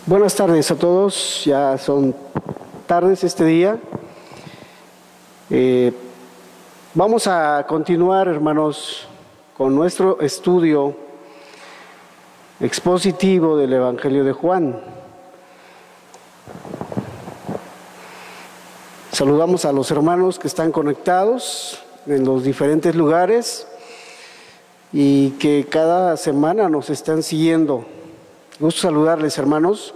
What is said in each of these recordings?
Buenas tardes a todos, ya son tardes este día. Vamos a continuar, hermanos, con nuestro estudio expositivo del Evangelio de Juan. Saludamos a los hermanos que están conectados en los diferentes lugares y que cada semana nos están siguiendo. Gusto saludarles, hermanos.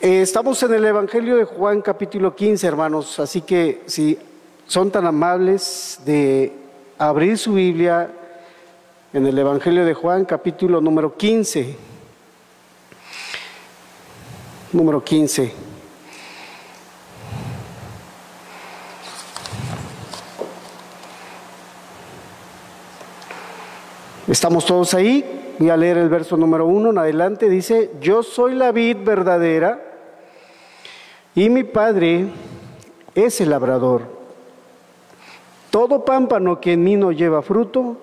Estamos en el Evangelio de Juan, capítulo 15, hermanos, así que si son tan amables de abrir su Biblia en el Evangelio de Juan, capítulo número 15. Número 15. ¿Estamos todos ahí? Voy a leer el verso número 1 en adelante. Dice: yo soy la vid verdadera y mi Padre es el labrador. Todo pámpano que en mí no lleva fruto,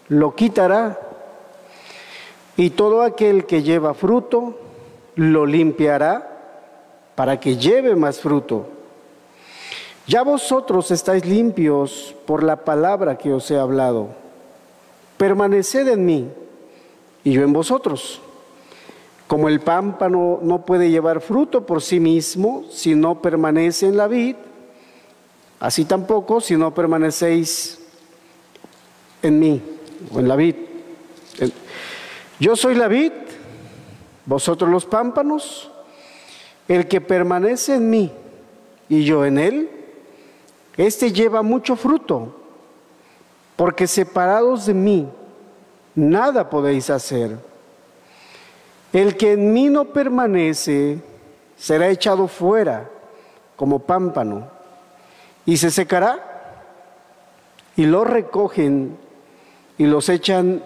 lo quitará, y todo aquel que lleva fruto, lo limpiará para que lleve más fruto. Ya vosotros estáis limpios por la palabra que os he hablado. Permaneced en mí y yo en vosotros. Como el pámpano no puede llevar fruto por sí mismo si no permanece en la vid, así tampoco si no permanecéis en mí o en la vid. Yo soy la vid, vosotros los pámpanos. El que permanece en mí y yo en él, éste lleva mucho fruto, porque separados de mí nada podéis hacer. El que en mí no permanece será echado fuera como pámpano y se secará, y los recogen y los echan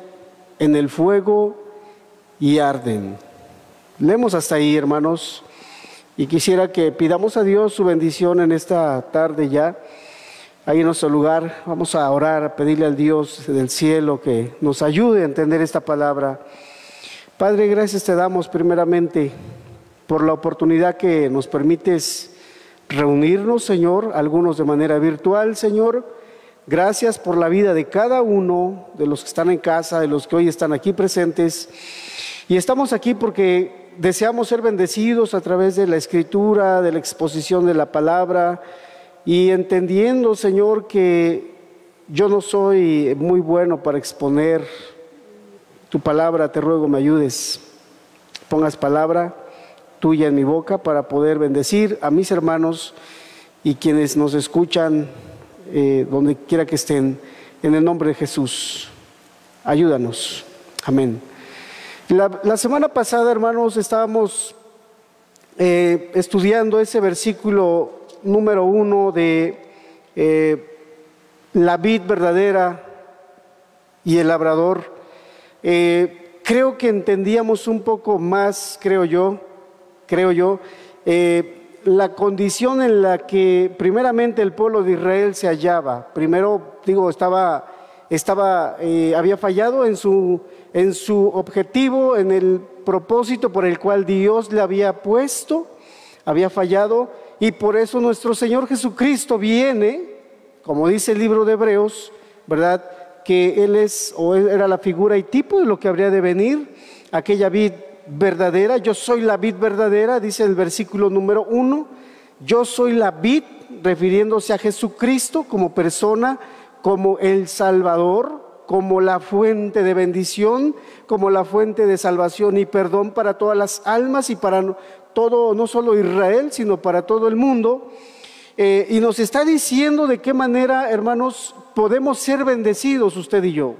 en el fuego y arden. Leemos hasta ahí, hermanos, y quisiera que pidamos a Dios su bendición en esta tarde ya. Ahí en nuestro lugar vamos a orar, a pedirle al Dios del cielo que nos ayude a entender esta palabra. Padre, gracias te damos primeramente por la oportunidad que nos permites reunirnos, Señor, algunos de manera virtual, Señor. Gracias por la vida de cada uno de los que están en casa, de los que hoy están aquí presentes. Y estamos aquí porque deseamos ser bendecidos a través de la Escritura, de la exposición de la palabra. Y entendiendo, Señor, que yo no soy muy bueno para exponer tu palabra, te ruego me ayudes. Pongas palabra tuya en mi boca para poder bendecir a mis hermanos y quienes nos escuchan donde quiera que estén, en el nombre de Jesús. Ayúdanos. Amén. La semana pasada, hermanos, estábamos estudiando ese versículo número 1 de la vid verdadera y el labrador. Creo que entendíamos un poco más, creo yo, la condición en la que primeramente el pueblo de Israel se hallaba. Primero, había fallado en su objetivo, en el propósito por el cual Dios le había puesto, había fallado. Y por eso nuestro Señor Jesucristo viene, como dice el libro de Hebreos, ¿verdad?, que Él es o era la figura y tipo de lo que habría de venir, aquella vid verdadera. Yo soy la vid verdadera, dice el versículo número 1. Yo soy la vid, refiriéndose a Jesucristo como persona, como el Salvador, como la fuente de bendición, como la fuente de salvación y perdón para todas las almas y para todo, no solo Israel, sino para todo el mundo. Y nos está diciendo de qué manera, hermanos, podemos ser bendecidos usted y yo.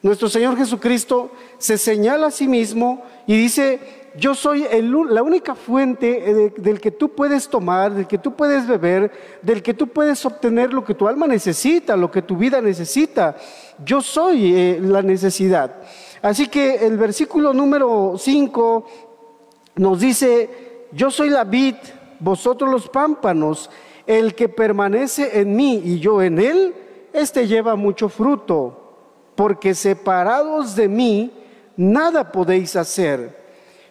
Nuestro Señor Jesucristo se señala a sí mismo y dice: yo soy la única fuente del que tú puedes tomar, del que tú puedes beber, del que tú puedes obtener lo que tu alma necesita, lo que tu vida necesita. Yo soy la necesidad. Así que el versículo número 5 nos dice: yo soy la vid, vosotros los pámpanos. El que permanece en mí y yo en él, este lleva mucho fruto, porque separados de mí nada podéis hacer.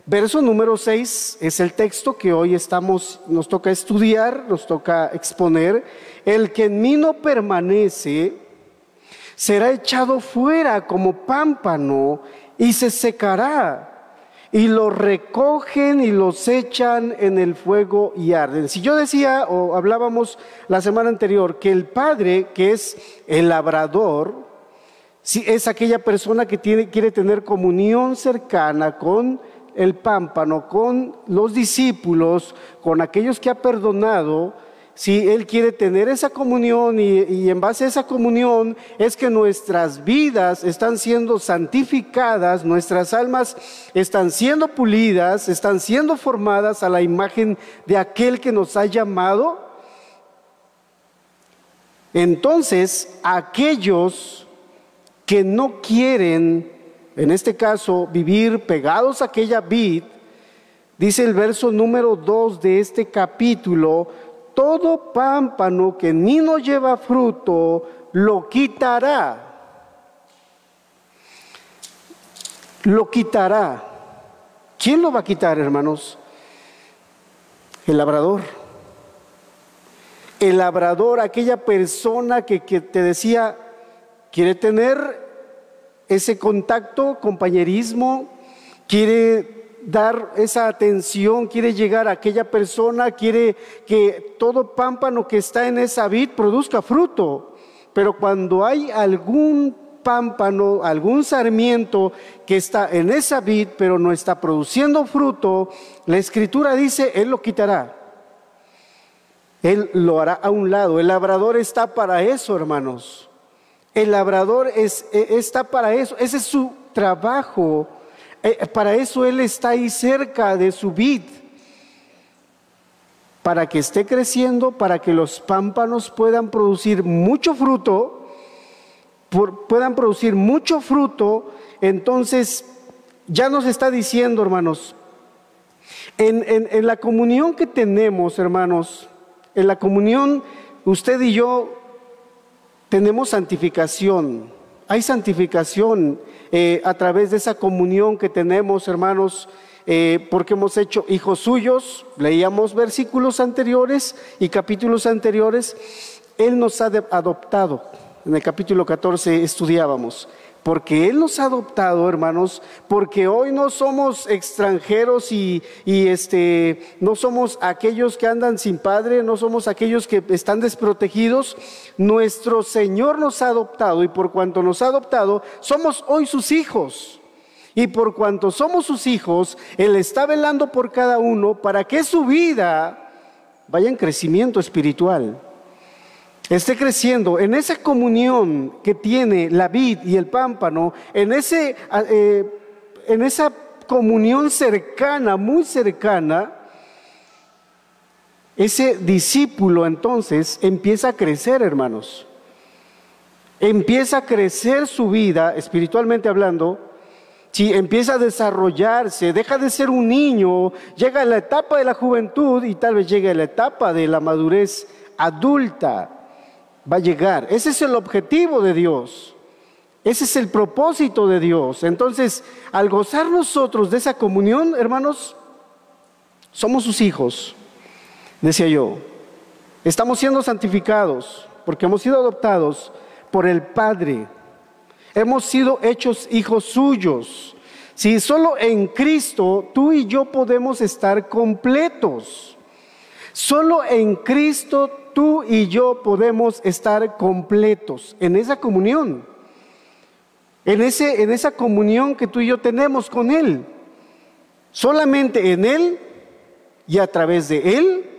Verso número 6 es el texto que hoy nos toca estudiar, nos toca exponer. El que en mí no permanece será echado fuera como pámpano y se secará. Y los recogen y los echan en el fuego y arden. Si yo decía o hablábamos la semana anterior que el Padre, que es el labrador, es aquella persona que quiere tener comunión cercana con el pámpano, con los discípulos, con aquellos que ha perdonado. Si Él quiere tener esa comunión y en base a esa comunión es que nuestras vidas están siendo santificadas, nuestras almas están siendo pulidas, están siendo formadas a la imagen de aquel que nos ha llamado. Entonces, aquellos que no quieren, en este caso, vivir pegados a aquella vid, dice el verso número 2 de este capítulo: todo pámpano que ni no lleva fruto, lo quitará. Lo quitará. ¿Quién lo va a quitar, hermanos? El labrador. El labrador, aquella persona que te decía, quiere tener ese contacto, compañerismo, quiere dar esa atención, quiere llegar a aquella persona, quiere que todo pámpano que está en esa vid produzca fruto. Pero cuando hay algún pámpano, algún sarmiento que está en esa vid pero no está produciendo fruto, la Escritura dice, Él lo quitará. Él lo hará a un lado. El labrador está para eso, hermanos. El labrador está para eso. Ese es su trabajo. Para eso Él está ahí cerca de su vid, para que esté creciendo, para que los pámpanos puedan producir mucho fruto, Entonces ya nos está diciendo, hermanos, en la comunión que tenemos, hermanos, en la comunión usted y yo tenemos santificación. Hay santificación a través de esa comunión que tenemos, hermanos, porque hemos hecho hijos suyos. Leíamos versículos anteriores y capítulos anteriores. Él nos ha adoptado. En el capítulo 14 estudiábamos. Porque Él nos ha adoptado, hermanos, porque hoy no somos extranjeros y no somos aquellos que andan sin padre, no somos aquellos que están desprotegidos. Nuestro Señor nos ha adoptado, y por cuanto nos ha adoptado, somos hoy sus hijos. Y por cuanto somos sus hijos, Él está velando por cada uno para que su vida vaya en crecimiento espiritual. Esté creciendo en esa comunión que tiene la vid y el pámpano, en esa comunión cercana, muy cercana. Ese discípulo entonces empieza a crecer, hermanos. Empieza a crecer su vida, espiritualmente hablando. Si empieza a desarrollarse, deja de ser un niño, llega a la etapa de la juventud y tal vez llegue a la etapa de la madurez adulta. Va a llegar. Ese es el objetivo de Dios. Ese es el propósito de Dios. Entonces, al gozar nosotros de esa comunión, hermanos, somos sus hijos, decía yo. Estamos siendo santificados porque hemos sido adoptados por el Padre. Hemos sido hechos hijos suyos. Si solo en Cristo tú y yo podemos estar completos. Solo en Cristo tú y yo podemos estar completos en esa comunión, en esa comunión que tú y yo tenemos con Él. Solamente en Él y a través de Él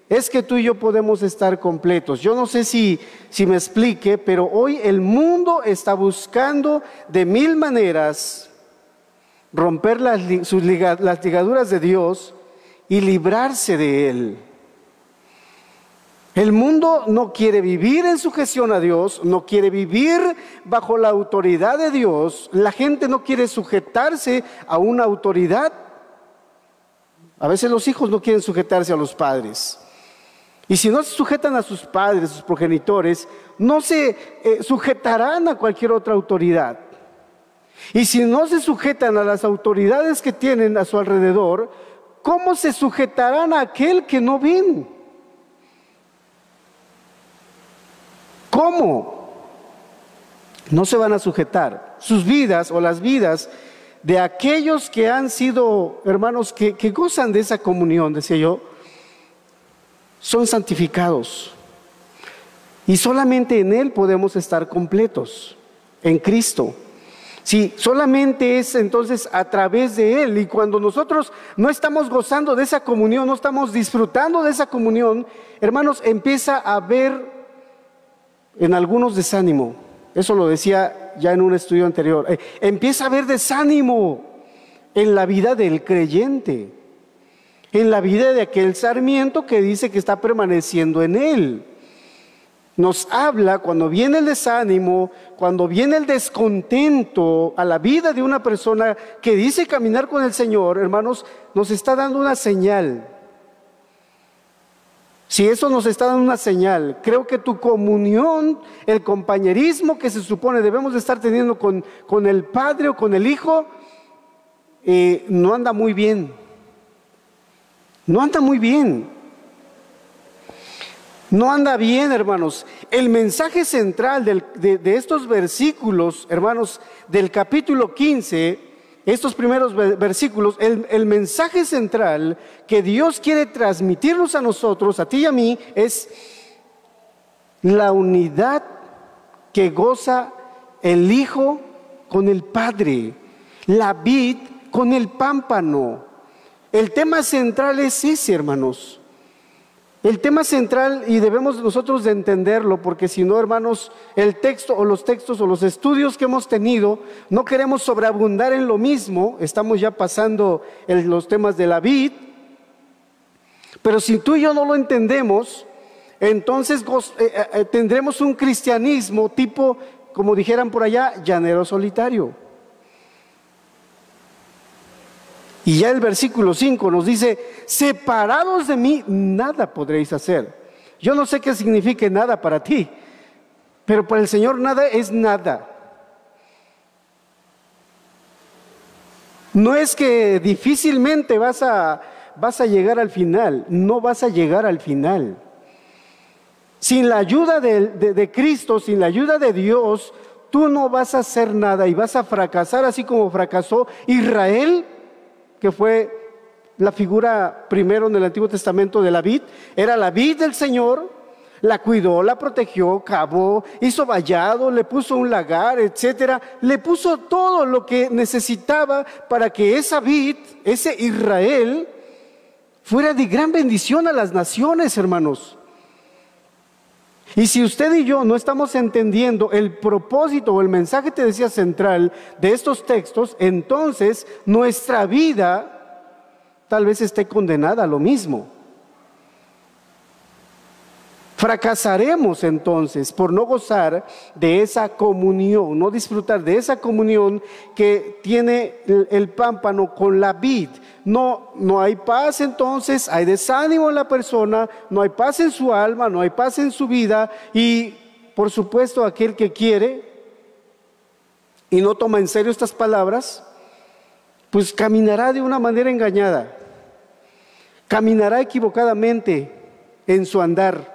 es que tú y yo podemos estar completos. Yo no sé si me explique, pero hoy el mundo está buscando de mil maneras romper las ligaduras de Dios y librarse de Él. El mundo no quiere vivir en sujeción a Dios, no quiere vivir bajo la autoridad de Dios. La gente no quiere sujetarse a una autoridad. A veces los hijos no quieren sujetarse a los padres. Y si no se sujetan a sus padres, a sus progenitores, no se sujetarán a cualquier otra autoridad. Y si no se sujetan a las autoridades que tienen a su alrededor, ¿cómo se sujetarán a aquel que no ven? ¿Cómo? No se van a sujetar. Sus vidas o las vidas de aquellos que han sido, hermanos, que gozan de esa comunión, decía yo, son santificados. Y solamente en Él podemos estar completos, en Cristo. Sí, solamente es entonces a través de Él. Y cuando nosotros no estamos gozando de esa comunión, no estamos disfrutando de esa comunión, hermanos, empieza a haber en algunos desánimo. Eso lo decía ya en un estudio anterior. Empieza a haber desánimo en la vida del creyente, en la vida de aquel sarmiento que dice que está permaneciendo en Él. Nos habla cuando viene el desánimo, cuando viene el descontento a la vida de una persona que dice caminar con el Señor, hermanos, nos está dando una señal. Si eso nos está dando una señal, creo que tu comunión, el compañerismo que se supone debemos de estar teniendo con el Padre o con el Hijo, no anda muy bien. No anda muy bien. No anda bien, hermanos. El mensaje central de estos versículos, hermanos, del capítulo 15, estos primeros versículos, el mensaje central que Dios quiere transmitirnos a nosotros, a ti y a mí, es la unidad que goza el Hijo con el Padre, la vid con el pámpano. El tema central es ese, hermanos. El tema central, y debemos nosotros de entenderlo, porque si no, hermanos, el texto o los textos o los estudios que hemos tenido, no queremos sobreabundar en lo mismo, estamos ya pasando los temas de la vid, pero si tú y yo no lo entendemos, entonces tendremos un cristianismo tipo, como dijeran por allá, llanero solitario. Y ya el versículo 5 nos dice, separados de mí, nada podréis hacer. Yo no sé qué signifique nada para ti, pero para el Señor nada es nada. No es que difícilmente vas a llegar al final, no vas a llegar al final. Sin la ayuda de Cristo, sin la ayuda de Dios, tú no vas a hacer nada y vas a fracasar así como fracasó Israel, que fue la figura primero en el Antiguo Testamento de la vid. Era la vid del Señor, la cuidó, la protegió, cavó, hizo vallado, le puso un lagar, etcétera. Le puso todo lo que necesitaba para que esa vid, ese Israel, fuera de gran bendición a las naciones, hermanos. Y si usted y yo no estamos entendiendo el propósito o el mensaje, te decía, central de estos textos, entonces nuestra vida tal vez esté condenada a lo mismo. Fracasaremos entonces por no gozar de esa comunión, no disfrutar de esa comunión que tiene el pámpano con la vid. No hay paz entonces, hay desánimo en la persona, no hay paz en su alma, no hay paz en su vida y por supuesto aquel que quiere y no toma en serio estas palabras, pues caminará de una manera engañada, caminará equivocadamente en su andar,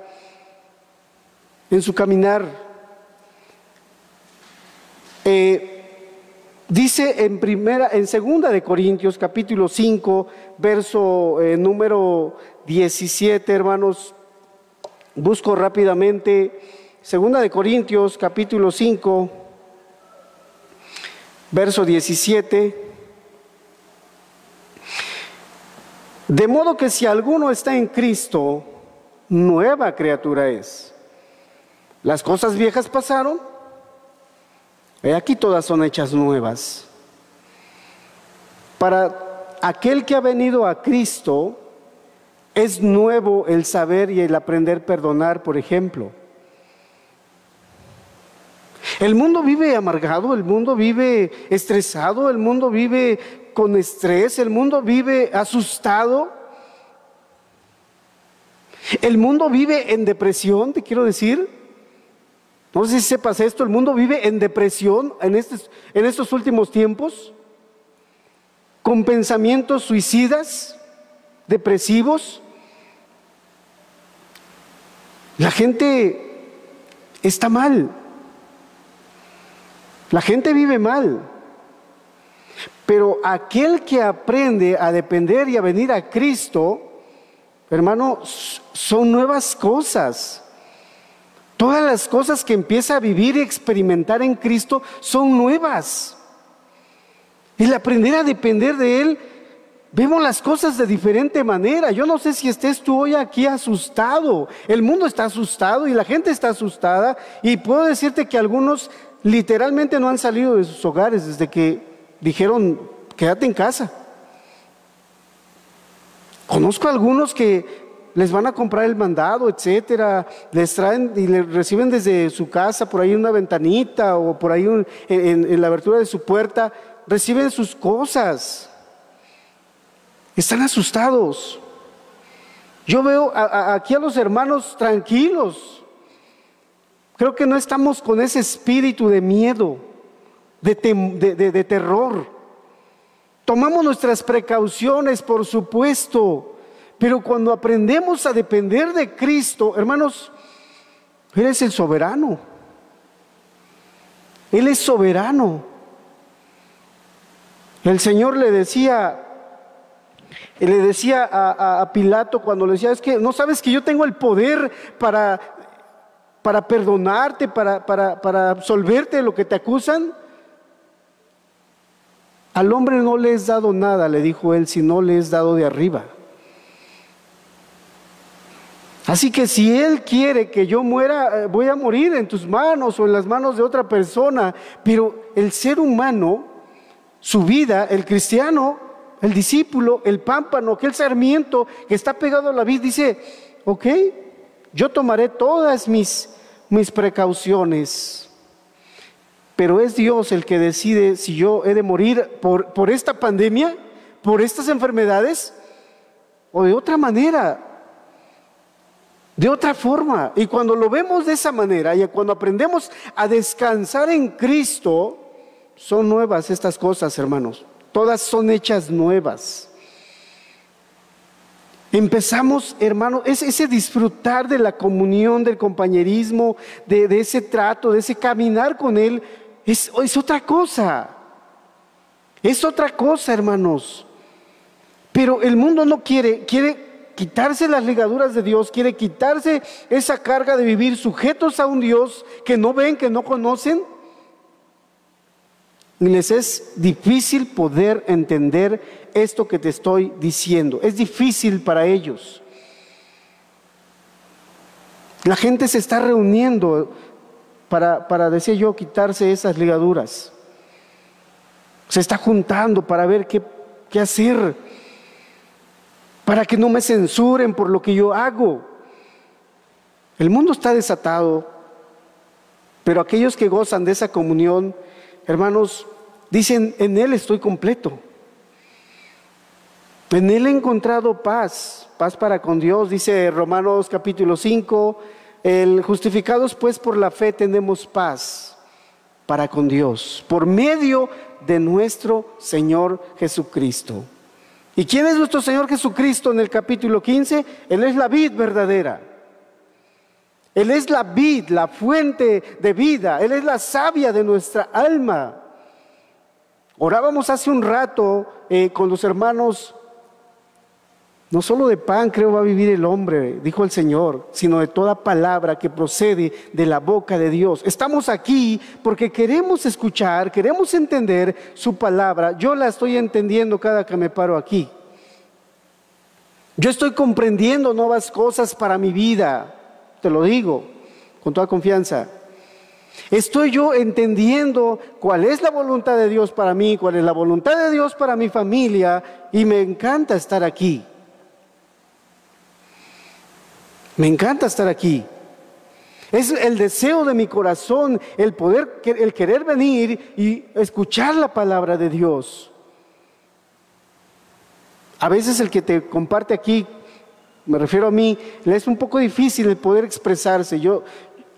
en su caminar. Dice en segunda de Corintios capítulo 5 verso número 17, hermanos, busco rápidamente, segunda de Corintios capítulo 5 verso 17, de modo que si alguno está en Cristo, nueva criatura es. Las cosas viejas pasaron, he aquí todas son hechas nuevas. Para aquel que ha venido a Cristo, es nuevo el saber y el aprender a perdonar, por ejemplo. El mundo vive amargado, el mundo vive estresado, el mundo vive con estrés, el mundo vive asustado. El mundo vive en depresión, te quiero decir. No sé si sepas esto, el mundo vive en depresión en estos últimos tiempos, con pensamientos suicidas, depresivos. La gente está mal, la gente vive mal, pero aquel que aprende a depender y a venir a Cristo, hermano, son nuevas cosas. Todas las cosas que empieza a vivir y experimentar en Cristo son nuevas. El aprender a depender de Él, vemos las cosas de diferente manera. Yo no sé si estés tú hoy aquí asustado. El mundo está asustado y la gente está asustada. Y puedo decirte que algunos literalmente no han salido de sus hogares desde que dijeron, quédate en casa. Conozco a algunos que les van a comprar el mandado, etcétera, les traen y les reciben desde su casa, por ahí una ventanita o por ahí en la abertura de su puerta, reciben sus cosas. Están asustados. Yo veo aquí a los hermanos tranquilos. Creo que no estamos con ese espíritu de miedo, de terror. Tomamos nuestras precauciones, por supuesto, pero cuando aprendemos a depender de Cristo, hermanos, Él es el soberano. Él es soberano. El Señor le decía a Pilato cuando le decía, es que no sabes que yo tengo el poder para perdonarte, para absolverte de lo que te acusan. Al hombre no le es dado nada, le dijo él, sino le es dado de arriba. Así que si Él quiere que yo muera, voy a morir en tus manos o en las manos de otra persona. Pero el ser humano, su vida, el cristiano, el discípulo, el pámpano, aquel sarmiento que está pegado a la vid, dice, ok, yo tomaré todas mis precauciones. Pero es Dios el que decide si yo he de morir por esta pandemia, por estas enfermedades, o de otra manera, de otra forma. Y cuando lo vemos de esa manera y cuando aprendemos a descansar en Cristo, son nuevas estas cosas, hermanos. Todas son hechas nuevas. Empezamos, hermanos, ese disfrutar de la comunión, del compañerismo, de ese trato, de ese caminar con Él, es otra cosa. Es otra cosa, hermanos. Pero el mundo no quiere quitarse las ligaduras de Dios, quiere quitarse esa carga de vivir sujetos a un Dios que no ven, que no conocen. Y les es difícil poder entender esto que te estoy diciendo. Es difícil para ellos. La gente se está reuniendo para, decía yo, quitarse esas ligaduras. Se está juntando para ver qué hacer, para que no me censuren por lo que yo hago. El mundo está desatado, pero aquellos que gozan de esa comunión, hermanos, dicen, en Él estoy completo. En Él he encontrado paz para con Dios, dice Romanos capítulo 5, justificados pues por la fe tenemos paz para con Dios, por medio de nuestro Señor Jesucristo. ¿Y quién es nuestro Señor Jesucristo en el capítulo 15? Él es la vid verdadera. Él es la vid, la fuente de vida. Él es la savia de nuestra alma. Orábamos hace un rato con los hermanos, no solo de pan creo va a vivir el hombre, dijo el Señor, sino de toda palabra que procede de la boca de Dios. Estamos aquí porque queremos escuchar, queremos entender su palabra. Yo la estoy entendiendo cada que me paro aquí. Yo estoy comprendiendo nuevas cosas para mi vida, te lo digo con toda confianza. Estoy yo entendiendo cuál es la voluntad de Dios para mí, cuál es la voluntad de Dios para mi familia, y me encanta estar aquí. Me encanta estar aquí. Es el deseo de mi corazón, el querer venir y escuchar la palabra de Dios. A veces el que te comparte aquí, me refiero a mí, le es un poco difícil el poder expresarse.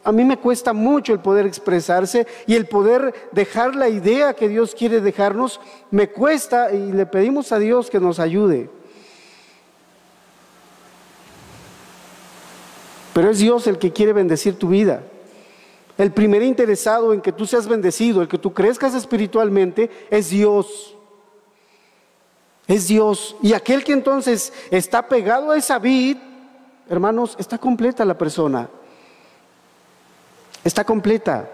A mí me cuesta mucho el poder expresarse y el poder dejar la idea que Dios quiere dejarnos, me cuesta, y le pedimos a Dios que nos ayude. Pero es Dios el que quiere bendecir tu vida. El primer interesado en que tú seas bendecido, el que tú crezcas espiritualmente, es Dios. Es Dios. Y aquel que entonces está pegado a esa vid, hermanos, está completa la persona. Está completa.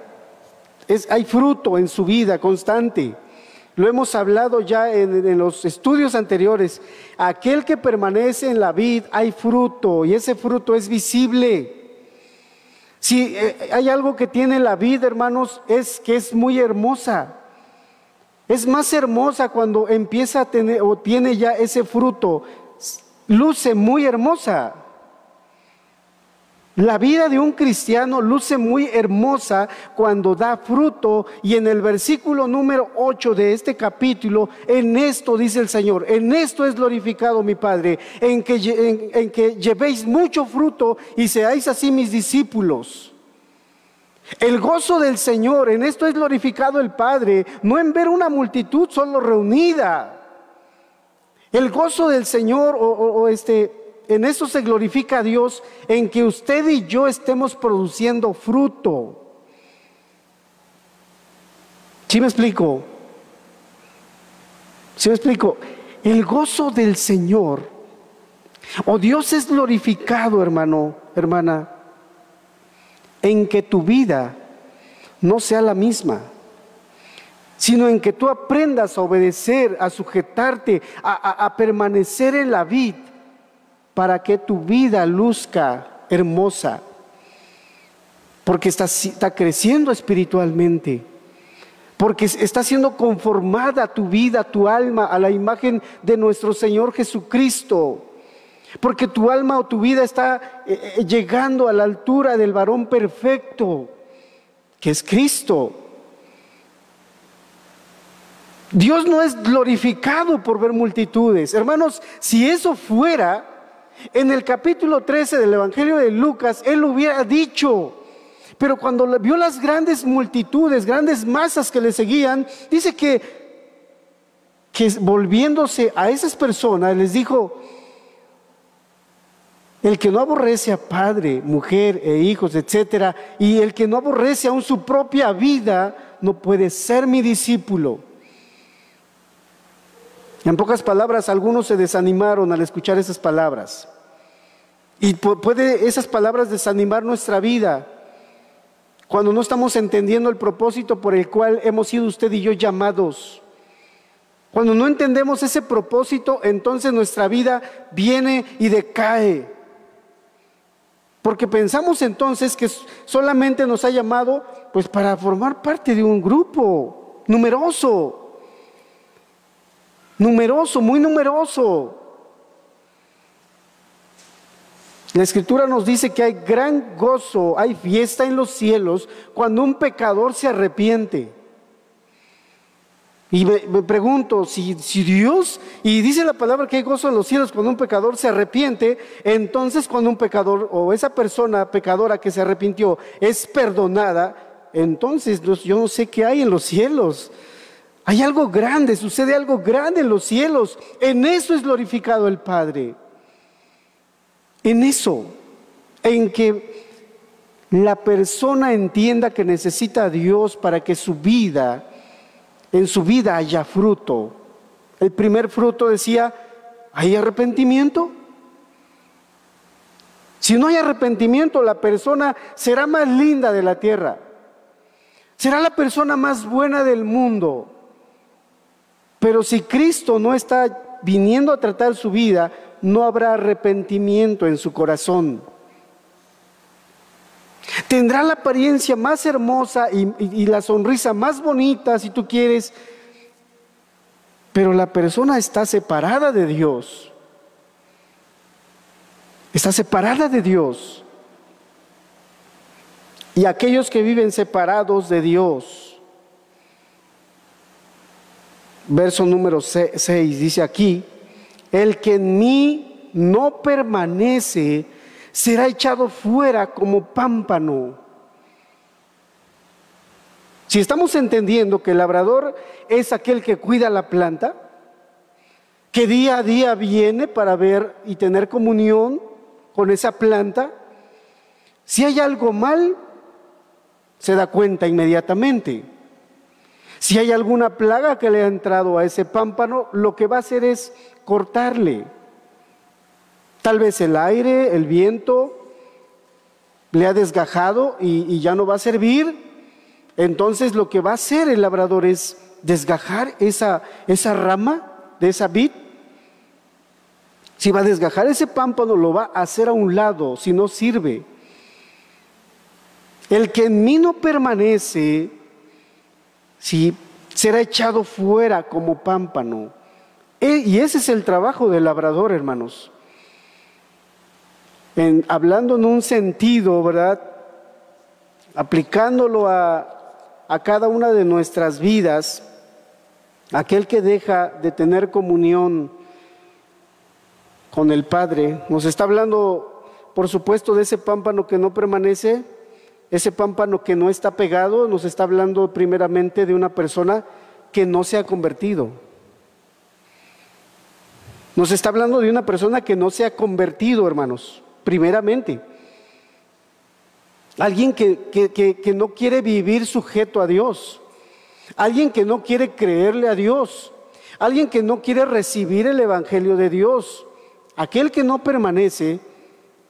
Hay fruto en su vida constante. Lo hemos hablado ya en los estudios anteriores. Aquel que permanece en la vid, hay fruto, y ese fruto es visible. Si hay algo que tiene la vid, hermanos, es que es muy hermosa. Es más hermosa cuando empieza a tener o tiene ya ese fruto. Luce muy hermosa. La vida de un cristiano luce muy hermosa cuando da fruto, y en el versículo número 8 de este capítulo, en esto dice el Señor, en esto es glorificado mi Padre, en que llevéis mucho fruto y seáis así mis discípulos. El gozo del Señor, en esto es glorificado el Padre, no en ver una multitud solo reunida. El gozo del Señor en eso se glorifica a Dios, en que usted y yo estemos produciendo fruto. ¿Sí me explico? ¿Sí me explico? El gozo del Señor, Dios es glorificado, hermano, hermana, en que tu vida no sea la misma, sino en que tú aprendas a obedecer, a sujetarte, a permanecer en la vid, para que tu vida luzca hermosa, porque está creciendo espiritualmente, porque está siendo conformada tu vida, tu alma, a la imagen de nuestro Señor Jesucristo, porque tu alma o tu vida está llegando a la altura del varón perfecto, que es Cristo. Dios no es glorificado por ver multitudes. Hermanos, si eso fuera, en el capítulo 13 del Evangelio de Lucas, Él lo hubiera dicho. Pero cuando vio las grandes multitudes, grandes masas que le seguían, dice que volviéndose a esas personas, les dijo: el que no aborrece a padre, mujer e hijos, etcétera, y el que no aborrece aún su propia vida, no puede ser mi discípulo. En pocas palabras, algunos se desanimaron al escuchar esas palabras. Y puede esas palabras desanimar nuestra vida cuando no estamos entendiendo el propósito por el cual hemos sido usted y yo llamados. Cuando no entendemos ese propósito, entonces nuestra vida viene y decae. Porque pensamos entonces que solamente nos ha llamado pues para formar parte de un grupo numeroso, muy numeroso. La Escritura nos dice que hay gran gozo, hay fiesta en los cielos cuando un pecador se arrepiente. Y me pregunto, si Dios, y dice la palabra que hay gozo en los cielos cuando un pecador se arrepiente, entonces cuando un pecador o esa persona pecadora que se arrepintió es perdonada, entonces yo no sé qué hay en los cielos. Hay algo grande, sucede algo grande en los cielos. En eso es glorificado el Padre. En eso, en que la persona entienda que necesita a Dios para que en su vida haya fruto. El primer fruto decía, ¿hay arrepentimiento? Si no hay arrepentimiento, la persona será más linda de la tierra. Será la persona más buena del mundo. Pero si Cristo no está viniendo a tratar su vida, no habrá arrepentimiento en su corazón. Tendrá la apariencia más hermosa y la sonrisa más bonita, si tú quieres, pero la persona está separada de Dios. Está separada de Dios. Y aquellos que viven separados de Dios, verso número 6 dice aquí: el que en mí no permanece será echado fuera como pámpano Si estamos entendiendo que el labrador es aquel que cuida la planta, que día a día viene para ver y tener comunión con esa planta, si hay algo mal, se da cuenta inmediatamente. Si hay alguna plaga que le ha entrado a ese pámpano, lo que va a hacer es cortarle. Tal vez el aire, el viento, le ha desgajado y ya no va a servir. Entonces lo que va a hacer el labrador es desgajar esa rama de esa vid. Si va a desgajar ese pámpano, lo va a hacer a un lado, si no sirve. El que en mí no permanece, si será echado fuera como pámpano. Y ese es el trabajo del labrador, hermanos. Hablando en un sentido, ¿verdad? Aplicándolo a cada una de nuestras vidas, aquel que deja de tener comunión con el Padre, nos está hablando, por supuesto, de ese pámpano que no permanece, ese pámpano que no está pegado, nos está hablando primeramente de una persona que no se ha convertido. Nos está hablando de una persona que no se ha convertido, hermanos, primeramente. Alguien que no quiere vivir sujeto a Dios. Alguien que no quiere creerle a Dios. Alguien que no quiere recibir el Evangelio de Dios. Aquel que no permanece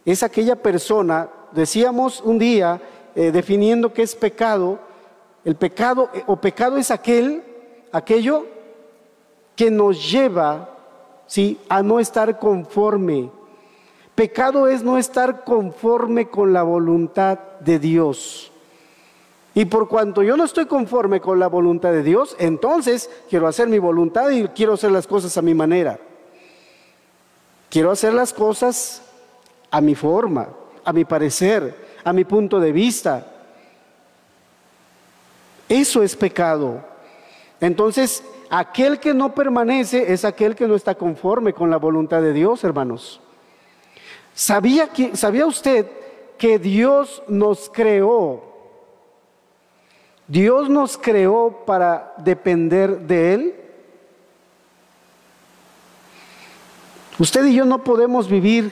es aquella persona, decíamos un día, definiendo qué es pecado. El pecado o pecado es aquello que nos lleva, ¿sí?, a no estar conforme. Pecado es no estar conforme con la voluntad de Dios. Y por cuanto yo no estoy conforme con la voluntad de Dios, entonces quiero hacer mi voluntad y quiero hacer las cosas a mi manera. Quiero hacer las cosas a mi forma, a mi parecer, a mi punto de vista. Eso es pecado. Entonces, aquel que no permanece es aquel que no está conforme con la voluntad de Dios, hermanos. ¿Sabía usted que Dios nos creó? Dios nos creó para depender de Él. Usted y yo no podemos vivir,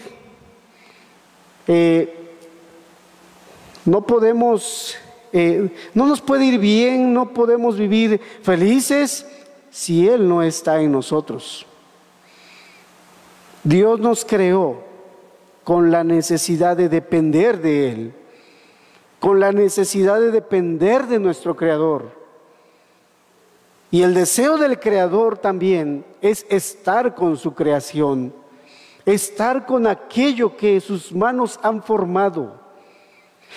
no nos puede ir bien, no podemos vivir felices si Él no está en nosotros. Dios nos creó con la necesidad de depender de Él, con la necesidad de depender de nuestro Creador. Y el deseo del Creador también es estar con su creación, estar con aquello que sus manos han formado.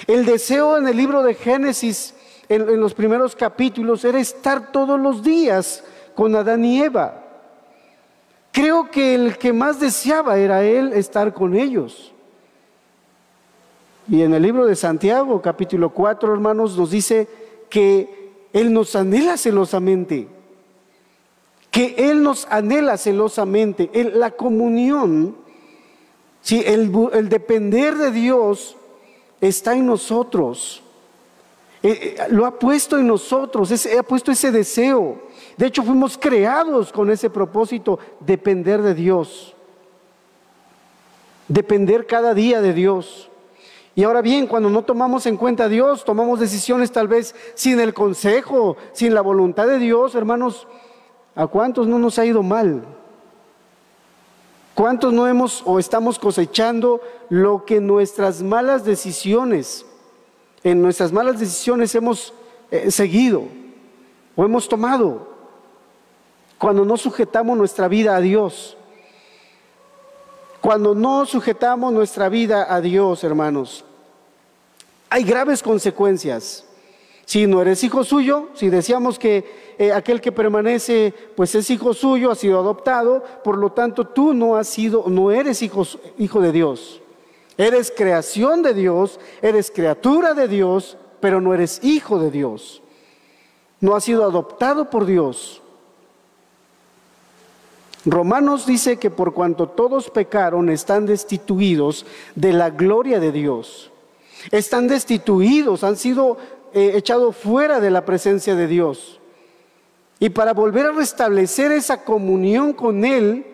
El deseo en el libro de Génesis, en los primeros capítulos, era estar todos los días con Adán y Eva. Creo que el que más deseaba era él estar con ellos. Y en el libro de Santiago, capítulo 4, hermanos, nos dice que Él nos anhela celosamente. Que Él nos anhela celosamente. La comunión, ¿sí?, el depender de Dios está en nosotros. Lo ha puesto en nosotros, ha puesto ese deseo. De hecho, fuimos creados con ese propósito, depender de Dios. Depender cada día de Dios. Y ahora bien, cuando no tomamos en cuenta a Dios, tomamos decisiones tal vez sin el consejo, sin la voluntad de Dios, hermanos, ¿a cuántos no nos ha ido mal? ¿Cuántos no hemos o estamos cosechando lo que nuestras malas decisiones, en nuestras malas decisiones hemos seguido o hemos tomado? Cuando no sujetamos nuestra vida a Dios. Cuando no sujetamos nuestra vida a Dios, hermanos, hay graves consecuencias. Si no eres hijo suyo, si decíamos que aquel que permanece, pues es hijo suyo, ha sido adoptado, por lo tanto tú no eres hijo de Dios. Eres creación de Dios, eres criatura de Dios, pero no eres hijo de Dios. No has sido adoptado por Dios. Romanos dice que por cuanto todos pecaron, están destituidos de la gloria de Dios. Están destituidos, han sido echado fuera de la presencia de Dios. Y para volver a restablecer esa comunión con Él,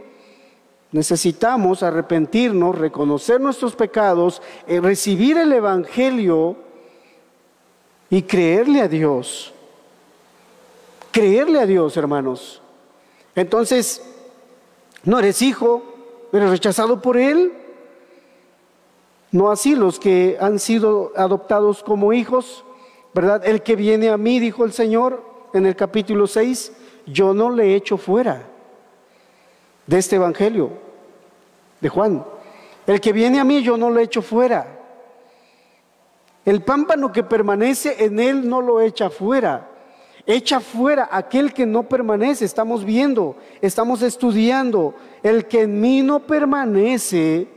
necesitamos arrepentirnos, reconocer nuestros pecados, recibir el Evangelio y creerle a Dios. Creerle a Dios, hermanos. Entonces, no eres hijo, eres rechazado por Él. No así los que han sido adoptados como hijos, ¿verdad? El que viene a mí, dijo el Señor en el capítulo 6, yo no le echo fuera de este evangelio de Juan. El que viene a mí, yo no le echo fuera. El pámpano que permanece en él no lo echa fuera. Echa fuera aquel que no permanece. Estamos viendo, estamos estudiando. El que en mí no permanece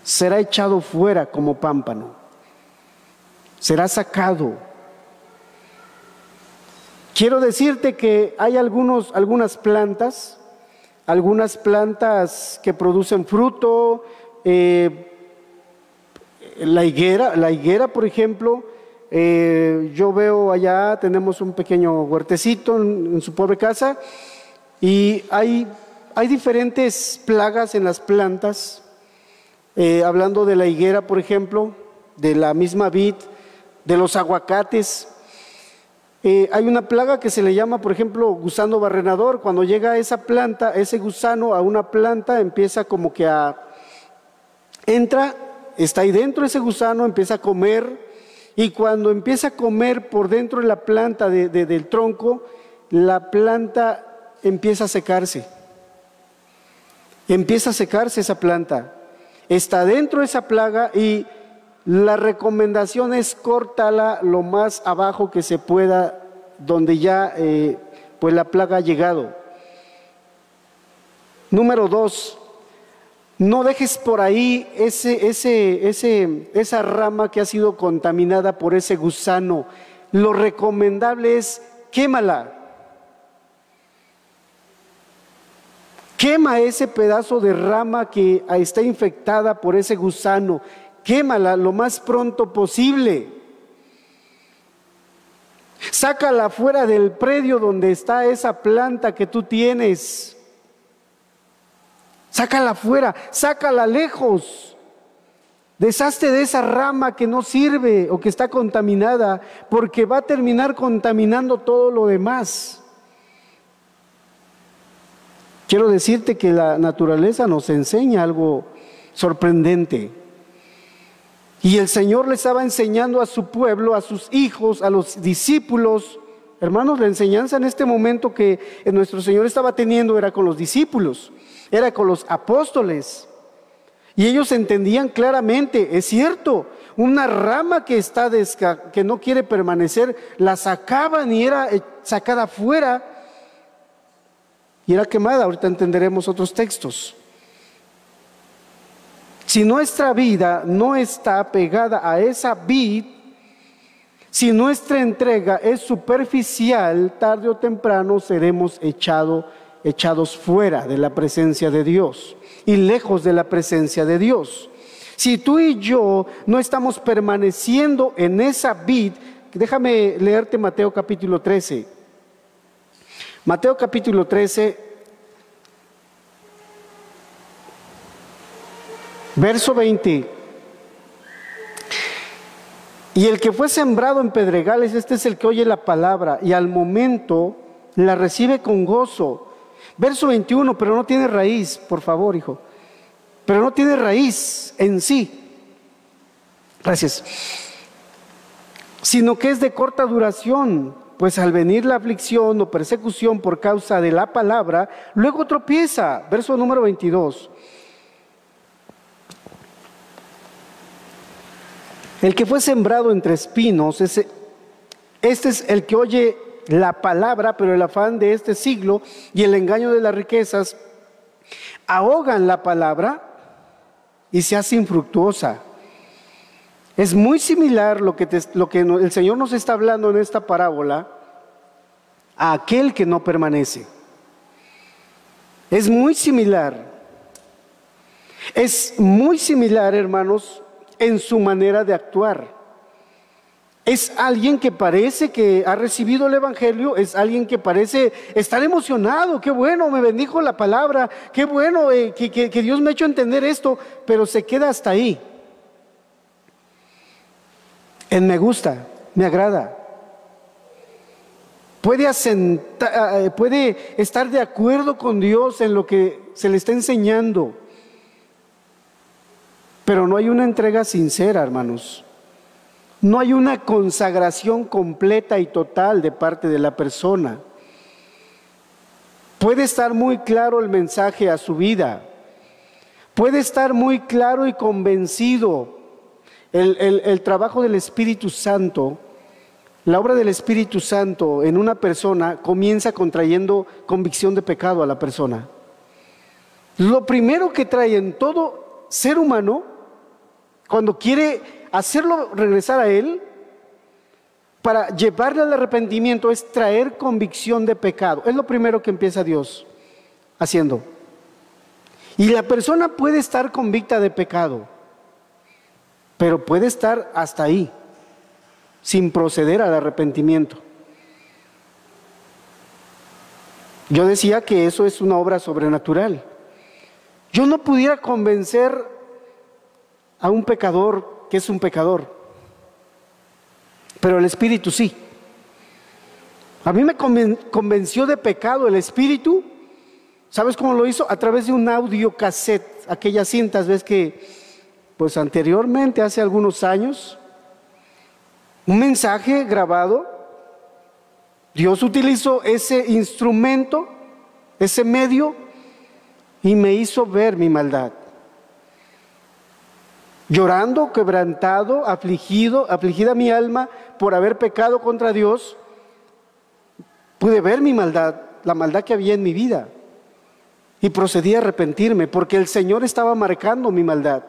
será echado fuera como pámpano. Será sacado. Quiero decirte que hay algunas plantas que producen fruto. La higuera, por ejemplo, yo veo allá, tenemos un pequeño huertecito en su pobre casa, y hay diferentes plagas en las plantas. Hablando de la higuera, por ejemplo, de la misma vid, de los aguacates. Hay una plaga que se le llama, por ejemplo, gusano barrenador. Cuando llega esa planta, ese gusano a una planta, empieza como que está ahí dentro ese gusano, empieza a comer, y cuando empieza a comer por dentro de la planta, del tronco, la planta empieza a secarse. Empieza a secarse esa planta. Está dentro de esa plaga y la recomendación es córtala lo más abajo que se pueda, donde ya pues la plaga ha llegado. Número 2, no dejes por ahí esa rama que ha sido contaminada por ese gusano. Lo recomendable es quémala. Quema ese pedazo de rama que está infectada por ese gusano. Quémala lo más pronto posible. Sácala fuera del predio donde está esa planta que tú tienes. Sácala fuera, sácala lejos. Deshazte de esa rama que no sirve o que está contaminada, porque va a terminar contaminando todo lo demás. Quiero decirte que la naturaleza nos enseña algo sorprendente. Y el Señor le estaba enseñando a su pueblo, a sus hijos, a los discípulos. Hermanos, la enseñanza en este momento que nuestro Señor estaba teniendo era con los discípulos, era con los apóstoles. Y ellos entendían claramente, es cierto, una rama que no quiere permanecer, la sacaban y era sacada fuera y era quemada. Ahorita entenderemos otros textos. Si nuestra vida no está pegada a esa vid, si nuestra entrega es superficial, tarde o temprano seremos echados fuera de la presencia de Dios y lejos de la presencia de Dios. Si tú y yo no estamos permaneciendo en esa vid, déjame leerte Mateo capítulo 13. Mateo capítulo 13, verso 20. Y el que fue sembrado en pedregales, este es el que oye la palabra y al momento la recibe con gozo. Verso 21, pero no tiene raíz, por favor, hijo. Pero no tiene raíz en sí. Gracias. Sino que es de corta duración, pues al venir la aflicción o persecución por causa de la palabra, luego tropieza. Verso número 22. El que fue sembrado entre espinos, este es el que oye la palabra, pero el afán de este siglo y el engaño de las riquezas ahogan la palabra y se hace infructuosa. Es muy similar lo que el Señor nos está hablando en esta parábola a aquel que no permanece. Es muy similar. Es muy similar, hermanos, en su manera de actuar. Es alguien que parece que ha recibido el Evangelio, es alguien que parece estar emocionado. Qué bueno, me bendijo la palabra, qué bueno que Dios me ha hecho entender esto, pero se queda hasta ahí. En me gusta, me agrada. Puede estar de acuerdo con Dios en lo que se le está enseñando, pero no hay una entrega sincera, hermanos. No hay una consagración completa y total de parte de la persona. Puede estar muy claro el mensaje a su vida. Puede estar muy claro y convencido. El trabajo del Espíritu Santo, la obra del Espíritu Santo en una persona comienza contrayendo convicción de pecado a la persona. Lo primero que trae en todo ser humano, cuando quiere hacerlo regresar a Él, para llevarle al arrepentimiento, es traer convicción de pecado. Es lo primero que empieza Dios haciendo. Y la persona puede estar convicta de pecado, pero puede estar hasta ahí, sin proceder al arrepentimiento. Yo decía que eso es una obra sobrenatural. Yo no pudiera convencer a un pecador que es un pecador, pero el Espíritu sí. A mí me convenció de pecado el Espíritu. ¿Sabes cómo lo hizo? A través de un audio cassette, aquellas cintas, ves que pues anteriormente, hace algunos años, un mensaje grabado, Dios utilizó ese instrumento, ese medio, y me hizo ver mi maldad. Llorando, quebrantado, afligida mi alma por haber pecado contra Dios, pude ver mi maldad, la maldad que había en mi vida, y procedí a arrepentirme, porque el Señor estaba marcando mi maldad,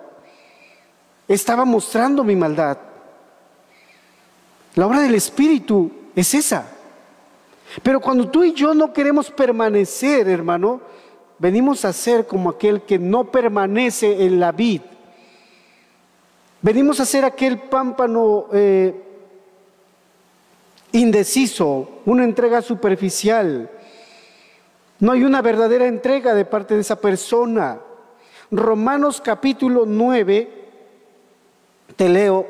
estaba mostrando mi maldad. La obra del Espíritu es esa. Pero cuando tú y yo no queremos permanecer, hermano, venimos a ser como aquel que no permanece en la vid. Venimos a ser aquel pámpano indeciso, una entrega superficial. No hay una verdadera entrega de parte de esa persona. Romanos capítulo 9, te leo.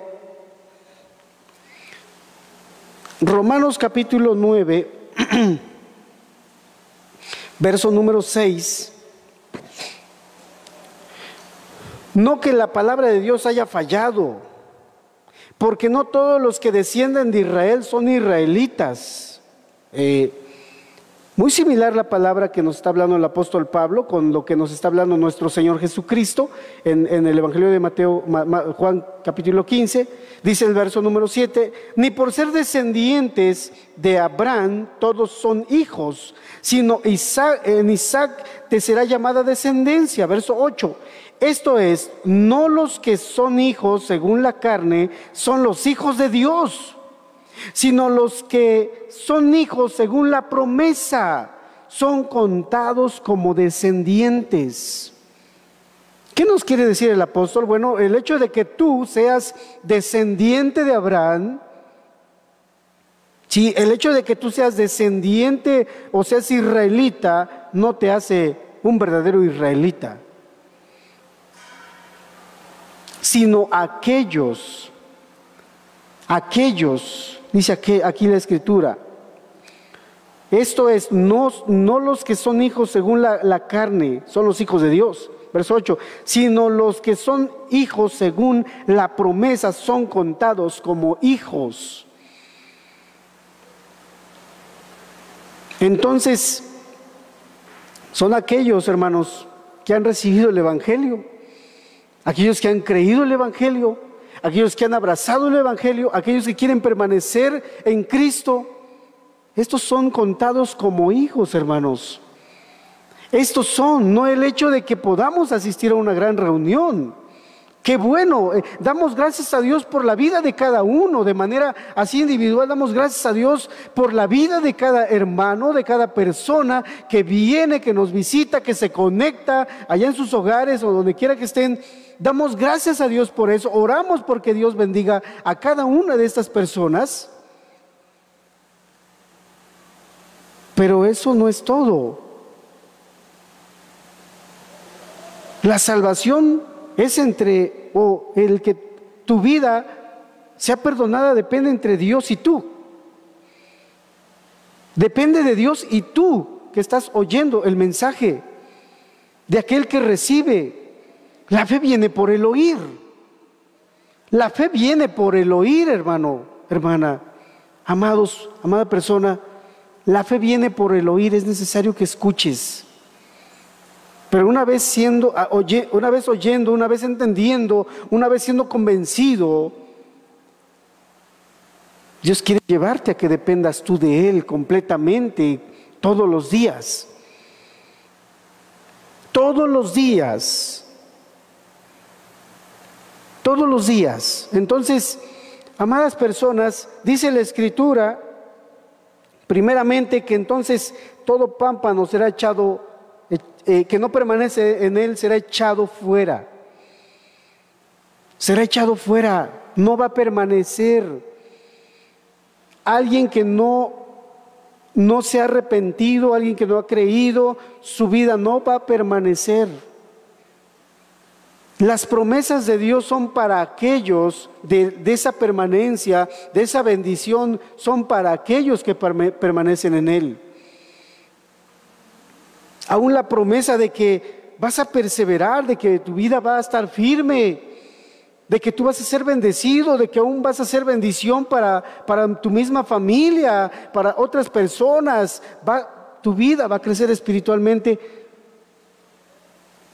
Romanos capítulo 9, verso número 6. No que la palabra de Dios haya fallado, porque no todos los que descienden de Israel son israelitas. Muy similar la palabra que nos está hablando el apóstol Pablo con lo que nos está hablando nuestro Señor Jesucristo en el Evangelio de Mateo, Juan capítulo 15, dice el verso número 7, ni por ser descendientes de Abraham todos son hijos, sino en Isaac te será llamada descendencia. Verso 8, esto es, no los que son hijos según la carne son los hijos de Dios, sino los que son hijos según la promesa son contados como descendientes. ¿Qué nos quiere decir el apóstol? Bueno, el hecho de que tú seas descendiente de Abraham, sí, el hecho de que tú seas descendiente o seas israelita no te hace un verdadero israelita, sino aquellos, dice aquí la Escritura, esto es, no los que son hijos según la carne, son los hijos de Dios, verso 8, sino los que son hijos según la promesa son contados como hijos. Entonces, son aquellos, hermanos, que han recibido el Evangelio, aquellos que han creído el Evangelio, aquellos que han abrazado el Evangelio, aquellos que quieren permanecer en Cristo. Estos son contados como hijos, hermanos. Estos son, no el hecho de que podamos asistir a una gran reunión. Qué bueno, damos gracias a Dios por la vida de cada uno, de manera así individual, damos gracias a Dios por la vida de cada hermano, de cada persona que viene, que nos visita, que se conecta allá en sus hogares o donde quiera que estén. Damos gracias a Dios por eso, oramos porque Dios bendiga a cada una de estas personas. Pero eso no es todo. La salvación es el que tu vida sea perdonada depende entre Dios y tú. Depende de Dios y tú que estás oyendo el mensaje, de aquel que recibe. La fe viene por el oír. La fe viene por el oír, hermano, hermana. Amados, amada persona, la fe viene por el oír. Es necesario que escuches. Pero una vez oyendo, una vez entendiendo, una vez siendo convencido, Dios quiere llevarte a que dependas tú de Él completamente, todos los días. Todos los días. Todos los días. Entonces, amadas personas, dice la Escritura, primeramente que entonces todo pámpano será echado, que no permanece en él será echado fuera. Será echado fuera, no va a permanecer. Alguien que no se ha arrepentido, alguien que no ha creído, su vida no va a permanecer. Las promesas de Dios son para aquellos de esa permanencia, de esa bendición, son para aquellos que permanecen en Él. Aún la promesa de que vas a perseverar, de que tu vida va a estar firme, de que tú vas a ser bendecido, de que aún vas a ser bendición para tu misma familia, para otras personas. Tu vida va a crecer espiritualmente.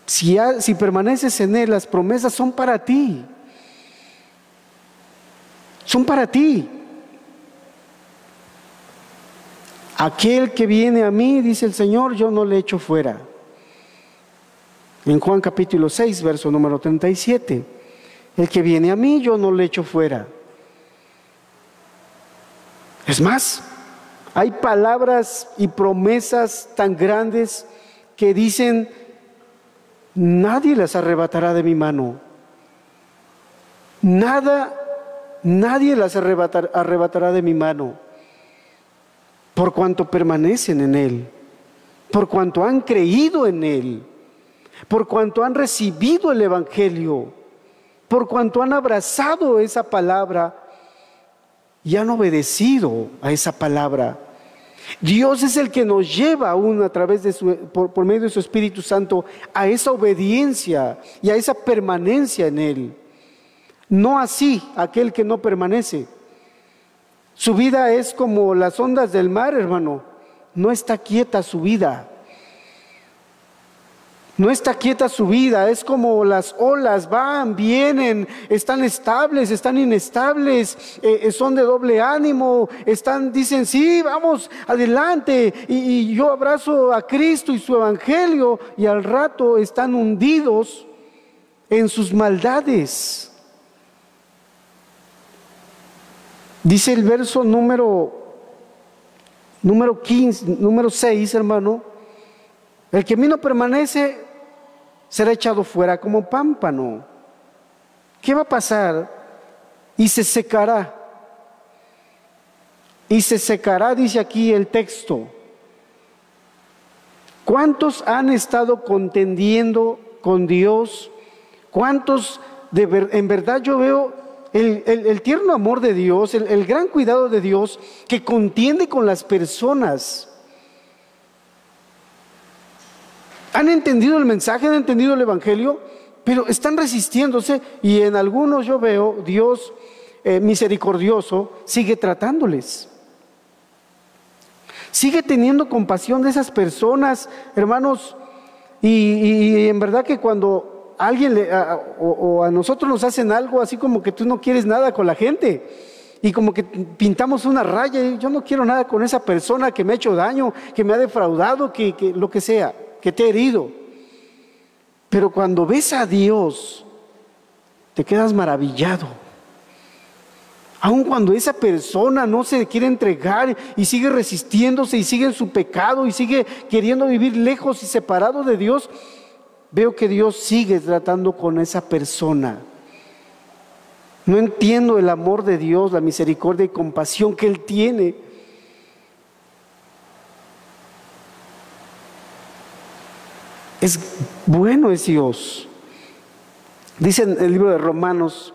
Si permaneces en Él, las promesas son para ti. Son para ti. Aquel que viene a mí, dice el Señor, yo no le echo fuera. En Juan capítulo 6, verso número 37. El que viene a mí, yo no le echo fuera. Es más, hay palabras y promesas tan grandes que dicen, nadie las arrebatará de mi mano. Nadie las arrebatará de mi mano. Por cuanto permanecen en Él, por cuanto han creído en Él, por cuanto han recibido el Evangelio, por cuanto han abrazado esa palabra y han obedecido a esa palabra. Dios es el que nos lleva aún a través de por medio de su Espíritu Santo a esa obediencia y a esa permanencia en Él. No así aquel que no permanece. Su vida es como las ondas del mar, hermano. No está quieta su vida. No está quieta su vida. Es como las olas, van, vienen, están estables, están inestables, son de doble ánimo, dicen, sí, vamos adelante. Y yo abrazo a Cristo y su Evangelio, y al rato están hundidos en sus maldades. Dice el verso número 6, hermano, el que en mí no permanece será echado fuera como pámpano. ¿Qué va a pasar? Y se secará. Y se secará, dice aquí el texto. ¿Cuántos han estado contendiendo con Dios? ¿Cuántos en verdad yo veo el tierno amor de Dios, el gran cuidado de Dios que contiende con las personas? Han entendido el mensaje, han entendido el Evangelio, pero están resistiéndose, y en algunos yo veo Dios misericordioso sigue tratándoles. Sigue teniendo compasión de esas personas, hermanos, y en verdad que cuando alguien o a nosotros nos hacen algo así como que tú no quieres nada con la gente y como que pintamos una raya y yo no quiero nada con esa persona que me ha hecho daño, que me ha defraudado, que lo que sea, que te ha herido. Pero cuando ves a Dios te quedas maravillado. Aun cuando esa persona no se quiere entregar y sigue resistiéndose y sigue en su pecado y sigue queriendo vivir lejos y separado de Dios, veo que Dios sigue tratando con esa persona. No entiendo el amor de Dios, la misericordia y compasión que Él tiene. Es bueno, es Dios. Dice en el libro de Romanos,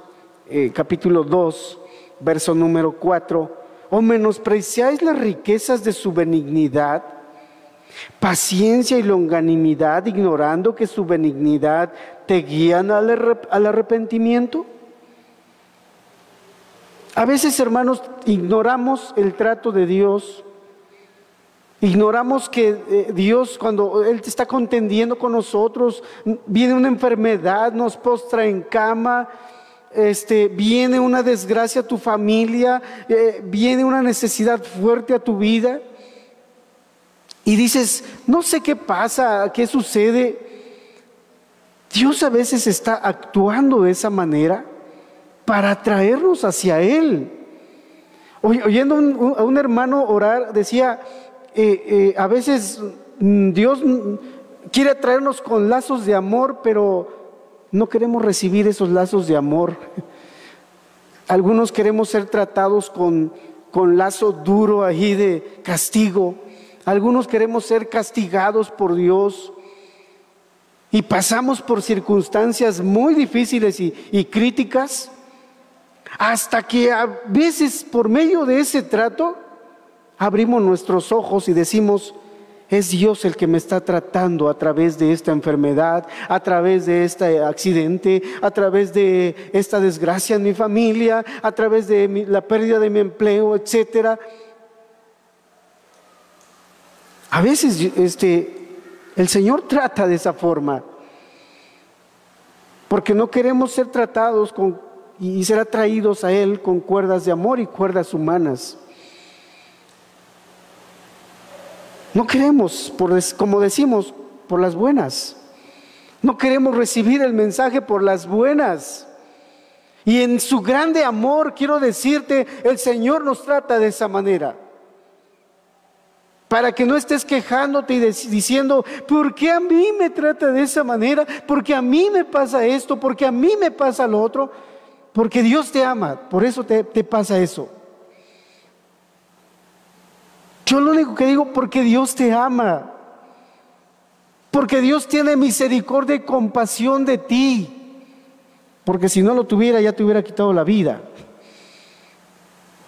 capítulo 2, verso número 4: ¿o menospreciáis las riquezas de su benignidad, paciencia y longanimidad, ignorando que su benignidad te guían al arrepentimiento? A veces, hermanos, ignoramos el trato de Dios. Ignoramos que Dios, cuando Él está contendiendo con nosotros, viene una enfermedad, nos postra en cama, viene una desgracia a tu familia, viene una necesidad fuerte a tu vida, y dices, no sé qué pasa, qué sucede. Dios a veces está actuando de esa manera para atraernos hacia Él. Oyendo a un hermano orar, decía, a veces Dios quiere atraernos con lazos de amor, pero no queremos recibir esos lazos de amor. Algunos queremos ser tratados con lazo duro ahí de castigo. Algunos queremos ser castigados por Dios. Y pasamos por circunstancias muy difíciles y críticas, hasta que a veces por medio de ese trato abrimos nuestros ojos y decimos, es Dios el que me está tratando a través de esta enfermedad, a través de este accidente, a través de esta desgracia en mi familia, a través de la pérdida de mi empleo, etc. A veces el Señor trata de esa forma, porque no queremos ser tratados y ser atraídos a Él con cuerdas de amor y cuerdas humanas. No queremos, como decimos, por las buenas. No queremos recibir el mensaje por las buenas. Y en su grande amor, quiero decirte, el Señor nos trata de esa manera. Para que no estés quejándote y diciendo, ¿por qué a mí me trata de esa manera? ¿Por qué a mí me pasa esto? ¿Por qué a mí me pasa lo otro? Porque Dios te ama, por eso te pasa eso. Yo lo único que digo, porque Dios te ama, porque Dios tiene misericordia y compasión de ti, porque si no lo tuviera ya te hubiera quitado la vida.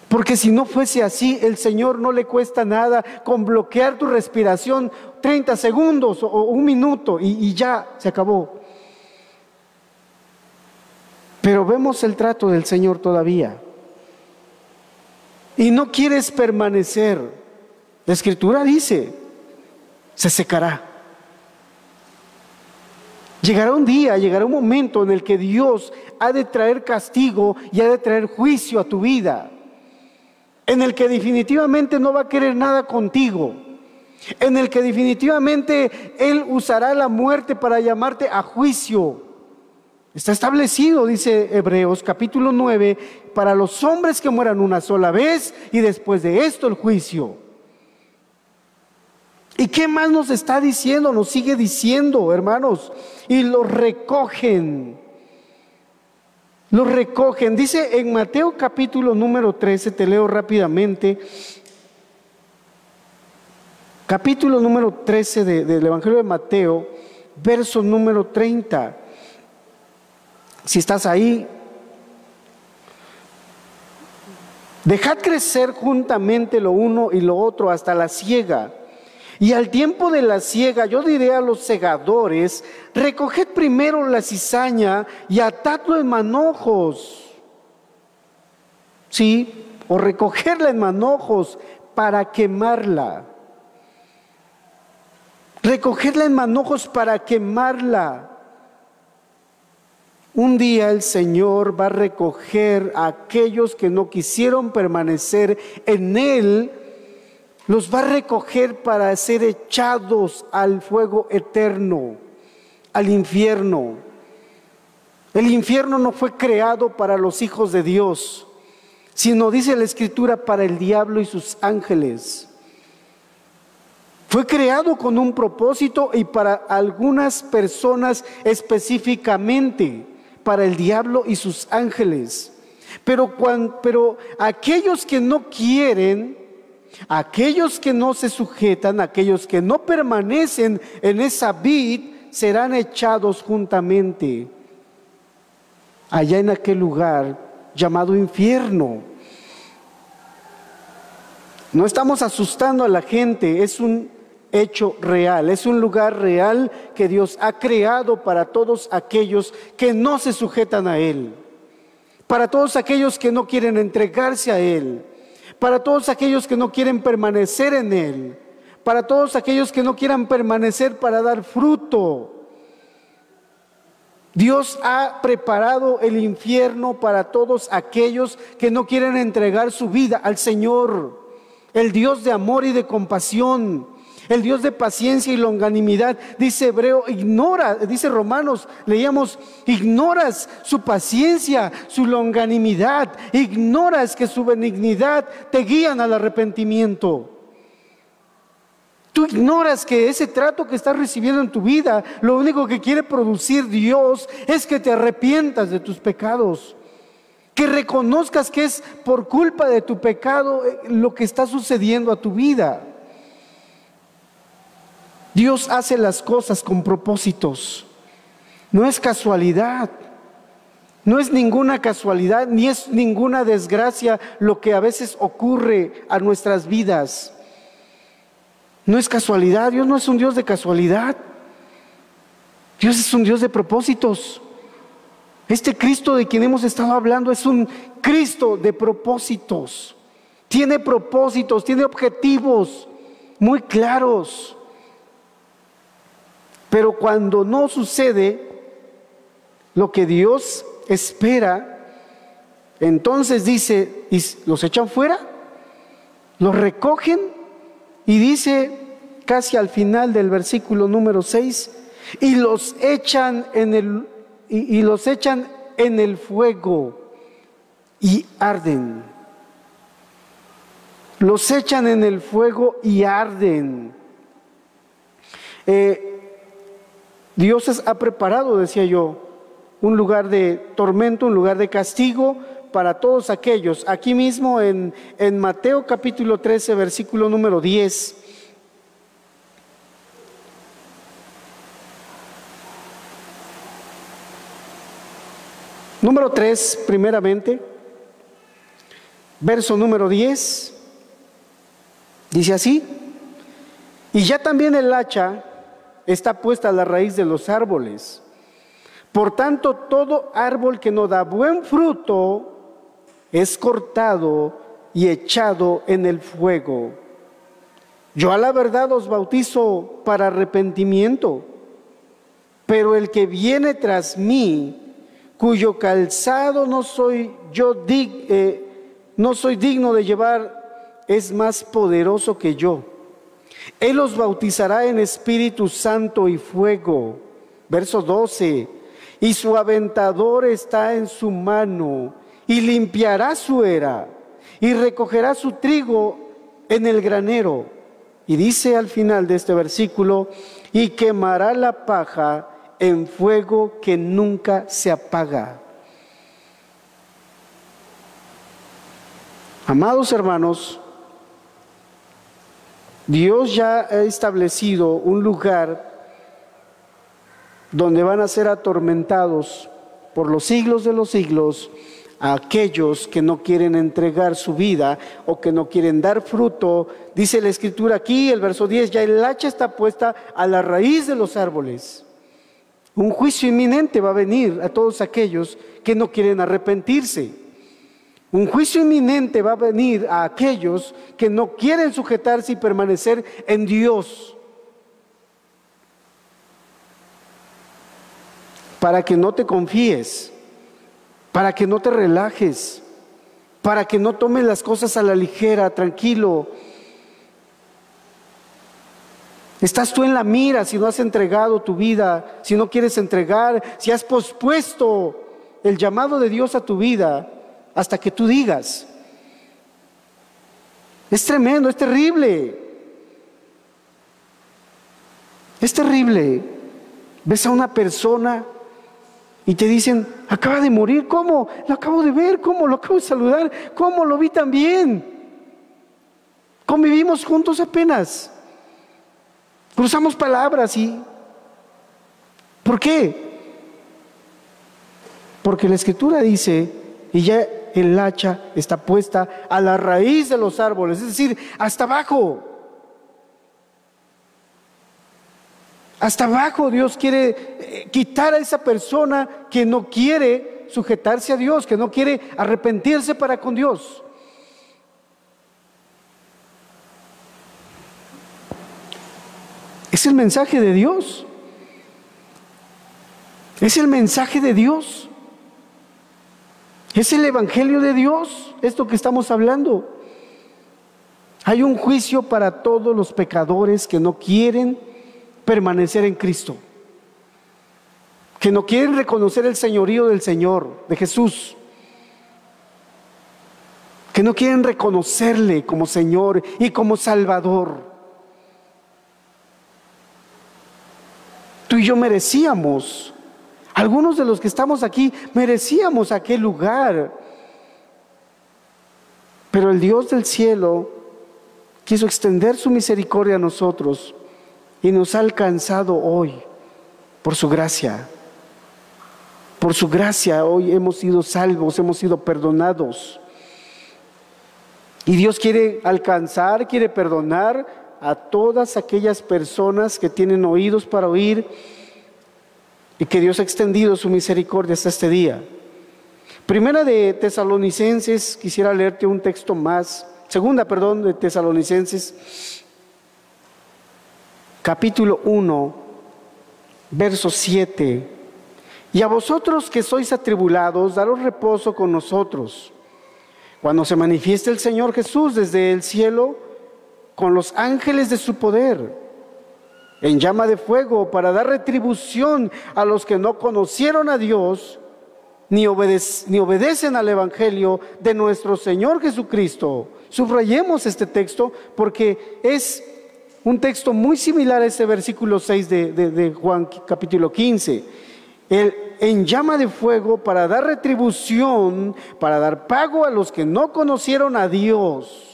Porque si no fuese así, el Señor no le cuesta nada con bloquear tu respiración 30 segundos o un minuto y ya se acabó. Pero vemos el trato del Señor todavía y no quieres permanecer. La Escritura dice, se secará. Llegará un día, llegará un momento en el que Dios ha de traer castigo y ha de traer juicio a tu vida, en el que definitivamente no va a querer nada contigo, en el que definitivamente Él usará la muerte para llamarte a juicio. Está establecido, dice Hebreos capítulo 9, para los hombres que mueran una sola vez y después de esto el juicio. ¿Y qué más nos está diciendo? Nos sigue diciendo, hermanos, y los recogen. Los recogen. Dice en Mateo capítulo número 13, te leo rápidamente. Capítulo número 13 del Evangelio de Mateo, verso número 30. Si estás ahí, dejad crecer juntamente lo uno y lo otro hasta la siega. Y al tiempo de la siega, yo diré a los segadores, recoged primero la cizaña y atadlo en manojos. Sí, o recogerla en manojos para quemarla. Recogerla en manojos para quemarla. Un día el Señor va a recoger a aquellos que no quisieron permanecer en Él, los va a recoger para ser echados al fuego eterno, al infierno. El infierno no fue creado para los hijos de Dios, sino, dice la Escritura, para el diablo y sus ángeles. Fue creado con un propósito y para algunas personas específicamente, para el diablo y sus ángeles. Pero aquellos que no quieren, aquellos que no se sujetan, aquellos que no permanecen en esa vid, serán echados juntamente allá en aquel lugar llamado infierno. No estamos asustando a la gente, es un hecho real, es un lugar real que Dios ha creado para todos aquellos que no se sujetan a Él, para todos aquellos que no quieren entregarse a Él, para todos aquellos que no quieren permanecer en Él, para todos aquellos que no quieran permanecer para dar fruto. Dios ha preparado el infierno para todos aquellos que no quieren entregar su vida al Señor, el Dios de amor y de compasión, el Dios de paciencia y longanimidad. Dice dice Romanos, leíamos, ignoras su paciencia, su longanimidad, ignoras que su benignidad te guían al arrepentimiento. Tú ignoras que ese trato que estás recibiendo en tu vida, lo único que quiere producir Dios es que te arrepientas de tus pecados, que reconozcas que es por culpa de tu pecado lo que está sucediendo a tu vida. Dios hace las cosas con propósitos, no es casualidad, no es ninguna casualidad, ni es ninguna desgracia lo que a veces ocurre a nuestras vidas. No es casualidad, Dios no es un Dios de casualidad, Dios es un Dios de propósitos. Este Cristo de quien hemos estado hablando es un Cristo de propósitos, tiene propósitos, tiene objetivos muy claros. Pero cuando no sucede lo que Dios espera, entonces dice, ¿y los echan fuera? ¿Los recogen? Y dice casi al final del versículo número 6, y los echan en el fuego y arden. Los echan en el fuego y arden. Dios ha preparado, decía yo, un lugar de tormento, un lugar de castigo para todos aquellos. Aquí mismo en Mateo capítulo 13, versículo número 10. Número 3, primeramente, verso número 10, dice así: y ya también el hacha está puesta a la raíz de los árboles. Por tanto, todo árbol que no da buen fruto es cortado y echado en el fuego. Yo a la verdad os bautizo para arrepentimiento, pero el que viene tras mí, cuyo calzado no soy digno de llevar, es más poderoso que yo. Él os bautizará en Espíritu Santo y fuego. Verso 12. Y su aventador está en su mano, y limpiará su era, y recogerá su trigo en el granero. Y dice al final de este versículo: y quemará la paja en fuego que nunca se apaga. Amados hermanos, Dios ya ha establecido un lugar donde van a ser atormentados por los siglos de los siglos a aquellos que no quieren entregar su vida o que no quieren dar fruto. Dice la Escritura aquí, el verso 10, ya el hacha está puesta a la raíz de los árboles. Un juicio inminente va a venir a todos aquellos que no quieren arrepentirse. Un juicio inminente va a venir a aquellos que no quieren sujetarse y permanecer en Dios. Para que no te confíes, para que no te relajes, para que no tomes las cosas a la ligera, tranquilo. Estás tú en la mira si no has entregado tu vida, si no quieres entregar, si has pospuesto el llamado de Dios a tu vida hasta que tú digas. Es tremendo, es terrible. Es terrible. Ves a una persona y te dicen, acaba de morir. ¿Cómo? Lo acabo de ver. ¿Cómo? Lo acabo de saludar. ¿Cómo? Lo vi también. Convivimos juntos apenas. Cruzamos palabras y... ¿Por qué? Porque la Escritura dice, y ya el hacha está puesta a la raíz de los árboles, es decir, hasta abajo. Hasta abajo Dios quiere quitar a esa persona que no quiere sujetarse a Dios, que no quiere arrepentirse para con Dios. Es el mensaje de Dios. Es el mensaje de Dios. Es el evangelio de Dios, esto que estamos hablando. Hay un juicio para todos los pecadores que no quieren permanecer en Cristo, que no quieren reconocer el señorío del Señor, de Jesús, que no quieren reconocerle como Señor y como Salvador. Tú y yo merecíamos, algunos de los que estamos aquí, merecíamos aquel lugar. Pero el Dios del cielo quiso extender su misericordia a nosotros y nos ha alcanzado hoy por su gracia. Por su gracia hoy hemos sido salvos, hemos sido perdonados. Y Dios quiere alcanzar, quiere perdonar a todas aquellas personas que tienen oídos para oír y que Dios ha extendido su misericordia hasta este día. Primera de Tesalonicenses, quisiera leerte un texto más. Segunda, de Tesalonicenses, capítulo 1, verso 7. Y a vosotros que sois atribulados, daros reposo con nosotros, cuando se manifieste el Señor Jesús desde el cielo, con los ángeles de su poder, en llama de fuego, para dar retribución a los que no conocieron a Dios, ni obedecen al evangelio de nuestro Señor Jesucristo. Subrayemos este texto porque es un texto muy similar a este versículo 6 de Juan capítulo 15. En llama de fuego, para dar retribución, para dar pago a los que no conocieron a Dios,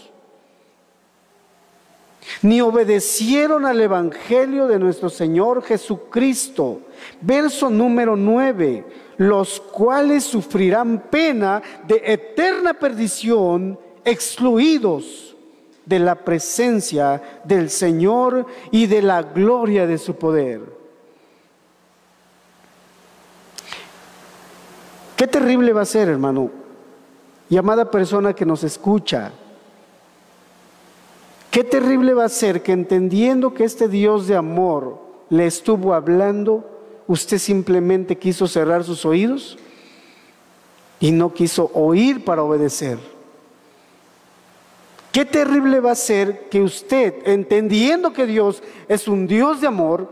ni obedecieron al evangelio de nuestro Señor Jesucristo. Verso número 9, los cuales sufrirán pena de eterna perdición, excluidos de la presencia del Señor y de la gloria de su poder. Qué terrible va a ser, hermano y amada persona que nos escucha. Qué terrible va a ser que, entendiendo que este Dios de amor le estuvo hablando, usted simplemente quiso cerrar sus oídos y no quiso oír para obedecer. Qué terrible va a ser que usted, entendiendo que Dios es un Dios de amor,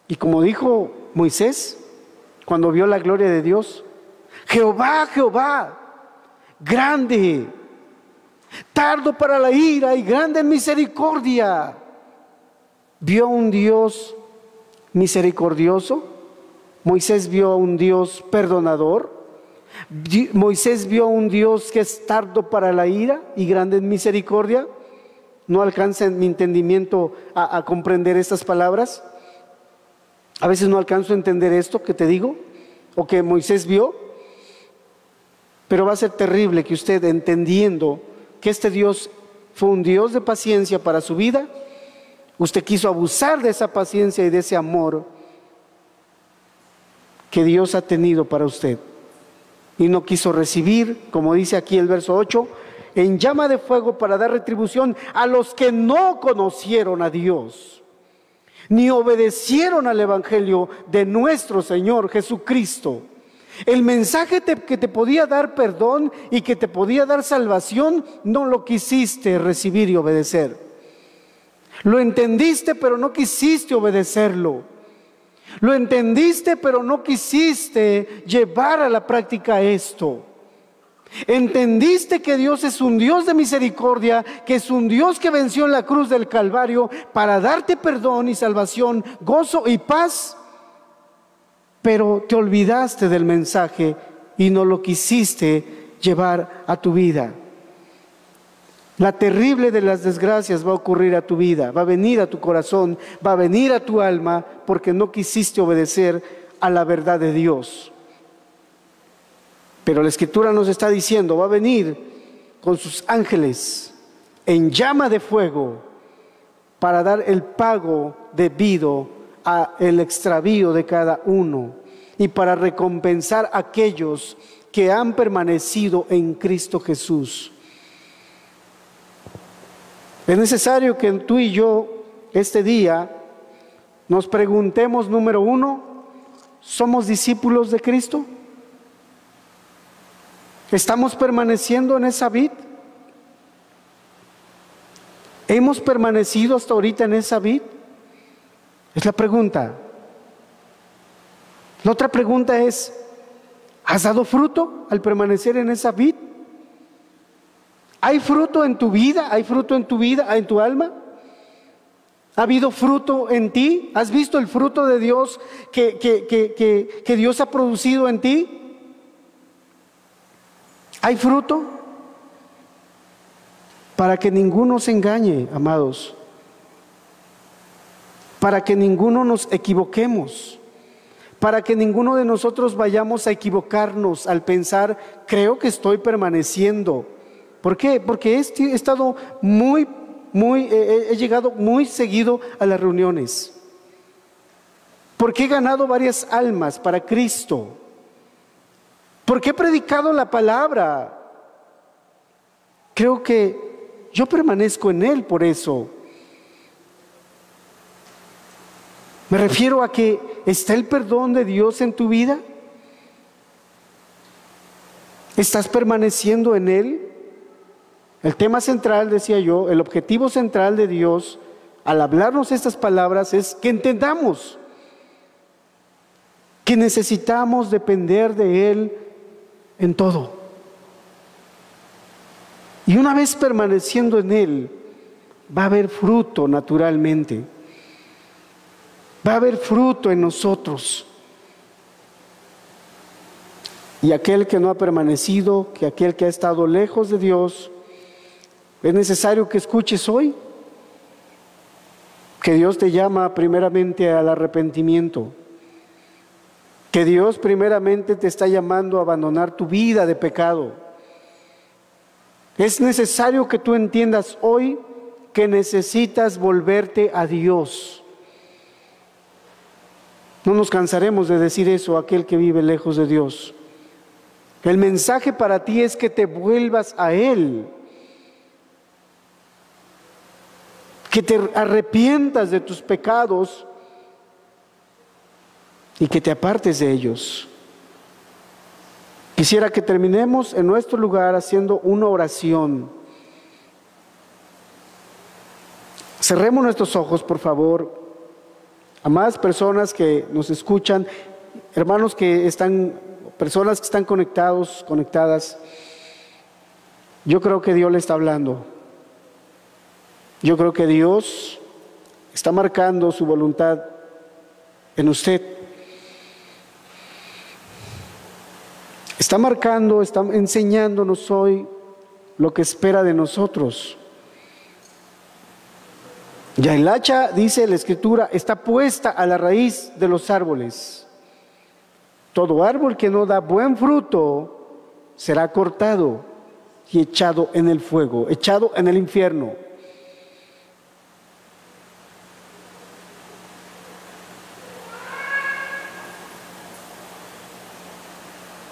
y como dijo Moisés cuando vio la gloria de Dios, Jehová, Jehová, grande, tardo para la ira y grande en misericordia. ¿Vio un Dios misericordioso? Moisés vio a un Dios perdonador. Moisés vio a un Dios que es tardo para la ira y grande en misericordia. No alcanza mi entendimiento a comprender estas palabras. A veces no alcanzo a entender esto que te digo, o que Moisés vio. Pero va a ser terrible que usted, entendiendo que este Dios fue un Dios de paciencia para su vida, usted quiso abusar de esa paciencia y de ese amor que Dios ha tenido para usted, y no quiso recibir, como dice aquí el verso 8, en llama de fuego para dar retribución a los que no conocieron a Dios, ni obedecieron al evangelio de nuestro Señor Jesucristo. El mensaje que te podía dar perdón y que te podía dar salvación, no lo quisiste recibir y obedecer. Lo entendiste, pero no quisiste obedecerlo. Lo entendiste, pero no quisiste llevar a la práctica esto. Entendiste que Dios es un Dios de misericordia, que es un Dios que venció en la cruz del Calvario para darte perdón y salvación, gozo y paz, pero te olvidaste del mensaje y no lo quisiste llevar a tu vida. La terrible de las desgracias va a ocurrir a tu vida, va a venir a tu corazón, va a venir a tu alma, porque no quisiste obedecer a la verdad de Dios. Pero la Escritura nos está diciendo, va a venir con sus ángeles en llama de fuego para dar el pago debido al extravío de cada uno y para recompensar a aquellos que han permanecido en Cristo Jesús. Es necesario que tú y yo este día nos preguntemos, número uno, ¿somos discípulos de Cristo? ¿Estamos permaneciendo en esa vid? ¿Hemos permanecido hasta ahorita en esa vid? Es la pregunta. La otra pregunta es, ¿has dado fruto al permanecer en esa vid? ¿Hay fruto en tu vida? ¿Hay fruto en tu vida, en tu alma? ¿Ha habido fruto en ti? ¿Has visto el fruto de Dios que Dios ha producido en ti? ¿Hay fruto? Para que ninguno se engañe, amados. Para que ninguno nos equivoquemos. Para que ninguno de nosotros vayamos a equivocarnos al pensar, creo que estoy permaneciendo. ¿Por qué? Porque he estado he llegado muy seguido a las reuniones. Porque he ganado varias almas para Cristo. Porque he predicado la palabra. Creo que yo permanezco en Él por eso. Me refiero a que ¿está el perdón de Dios en tu vida? ¿Estás permaneciendo en Él? El tema central, decía yo, el objetivo central de Dios al hablarnos estas palabras es que entendamos que necesitamos depender de Él en todo. Y una vez permaneciendo en Él, va a haber fruto naturalmente. Va a haber fruto en nosotros. Y aquel que no ha permanecido, que aquel que ha estado lejos de Dios, es necesario que escuches hoy que Dios te llama primeramente al arrepentimiento. Que Dios primeramente te está llamando a abandonar tu vida de pecado. Es necesario que tú entiendas hoy que necesitas volverte a Dios. No nos cansaremos de decir eso a aquel que vive lejos de Dios. El mensaje para ti es que te vuelvas a Él. Que te arrepientas de tus pecados y que te apartes de ellos. Quisiera que terminemos en nuestro lugar haciendo una oración. Cerremos nuestros ojos, por favor. Amadas personas que nos escuchan, hermanos personas que están conectadas, yo creo que Dios le está hablando. Yo creo que Dios está marcando su voluntad en usted. Está marcando, está enseñándonos hoy lo que espera de nosotros. Ya el hacha, dice la Escritura, está puesta a la raíz de los árboles. Todo árbol que no da buen fruto será cortado y echado en el fuego, echado en el infierno.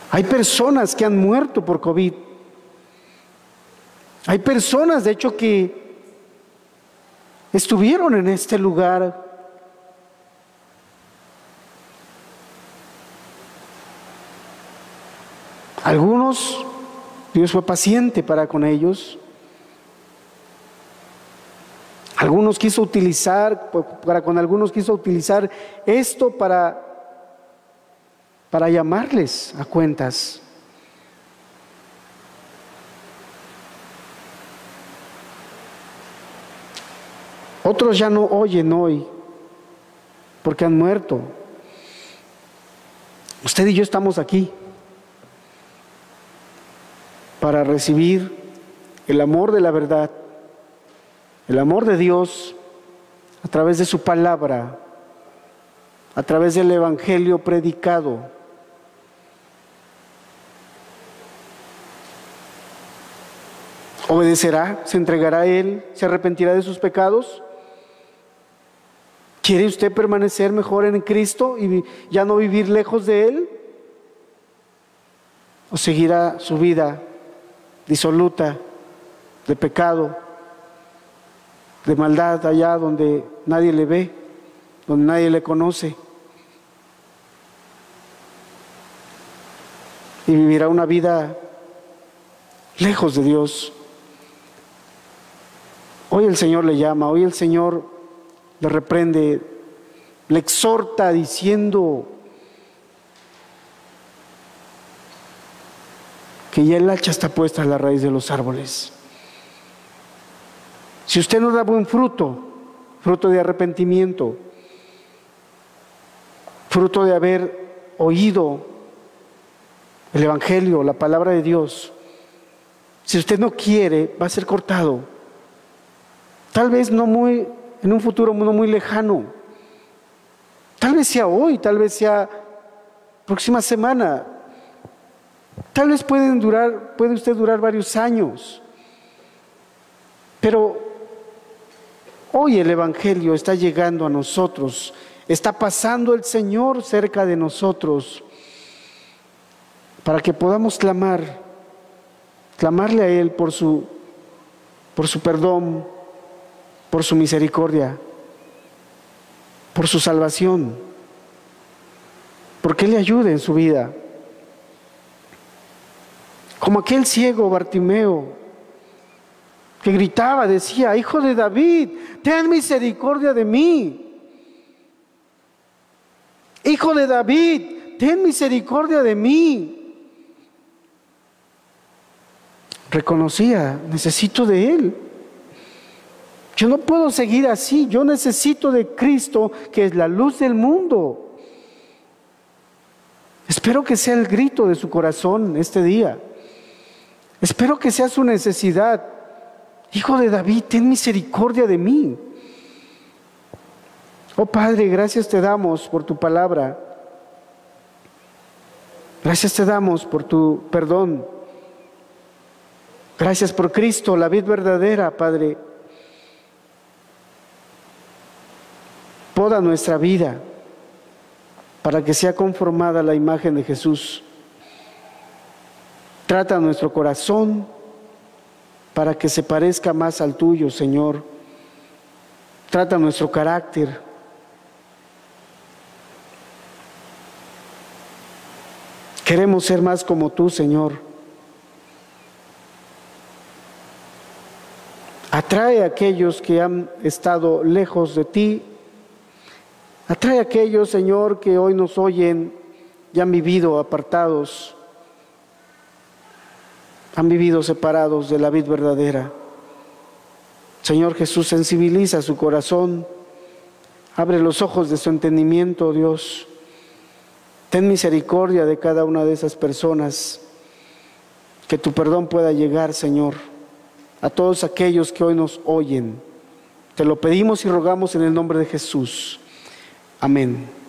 Hay personas que han muerto por COVID. Hay personas, de hecho, que estuvieron en este lugar. Algunos, Dios fue paciente para con ellos. Algunos algunos quiso utilizar, con algunos quiso utilizar esto para llamarles a cuentas. Otros ya no oyen hoy porque han muerto. Usted y yo estamos aquí para recibir el amor de la verdad, el amor de Dios a través de su palabra, a través del evangelio predicado. ¿Obedecerá? ¿Se entregará a Él? ¿Se arrepentirá de sus pecados? ¿Quiere usted permanecer mejor en Cristo y ya no vivir lejos de Él? ¿O seguirá su vida disoluta de pecado, de maldad allá donde nadie le ve, donde nadie le conoce? Y vivirá una vida lejos de Dios. Hoy el Señor le llama, hoy el Señor le reprende, le exhorta diciendo que ya el hacha está puesta a la raíz de los árboles. Si usted no da buen fruto, fruto de arrepentimiento, fruto de haber oído el Evangelio, la palabra de Dios, si usted no quiere, va a ser cortado. Tal vez en un futuro no muy lejano. Tal vez sea hoy, tal vez sea próxima semana. Tal vez puede usted durar varios años. Pero hoy el Evangelio está llegando a nosotros. Está pasando el Señor cerca de nosotros para que podamos clamarle a Él por su perdón, por su misericordia, por su salvación, porque Él le ayude en su vida. Como aquel ciego Bartimeo que gritaba, decía: Hijo de David, ten misericordia de mí. Hijo de David, ten misericordia de mí. Reconocía: necesito de Él. Yo no puedo seguir así, yo necesito de Cristo, que es la luz del mundo. Espero que sea el grito de su corazón este día. Espero que sea su necesidad. Hijo de David, ten misericordia de mí. Oh Padre, gracias te damos por tu palabra. Gracias te damos por tu perdón. Gracias por Cristo, la vid verdadera, Padre. Poda nuestra vida para que sea conformada a la imagen de Jesús. Trata nuestro corazón para que se parezca más al tuyo, Señor. Trata nuestro carácter. Queremos ser más como tú, Señor. Atrae a aquellos que han estado lejos de ti. Atrae a aquellos, Señor, que hoy nos oyen y han vivido apartados, han vivido separados de la vid verdadera. Señor Jesús, sensibiliza su corazón, abre los ojos de su entendimiento, Dios. Ten misericordia de cada una de esas personas, que tu perdón pueda llegar, Señor, a todos aquellos que hoy nos oyen. Te lo pedimos y rogamos en el nombre de Jesús. Amén.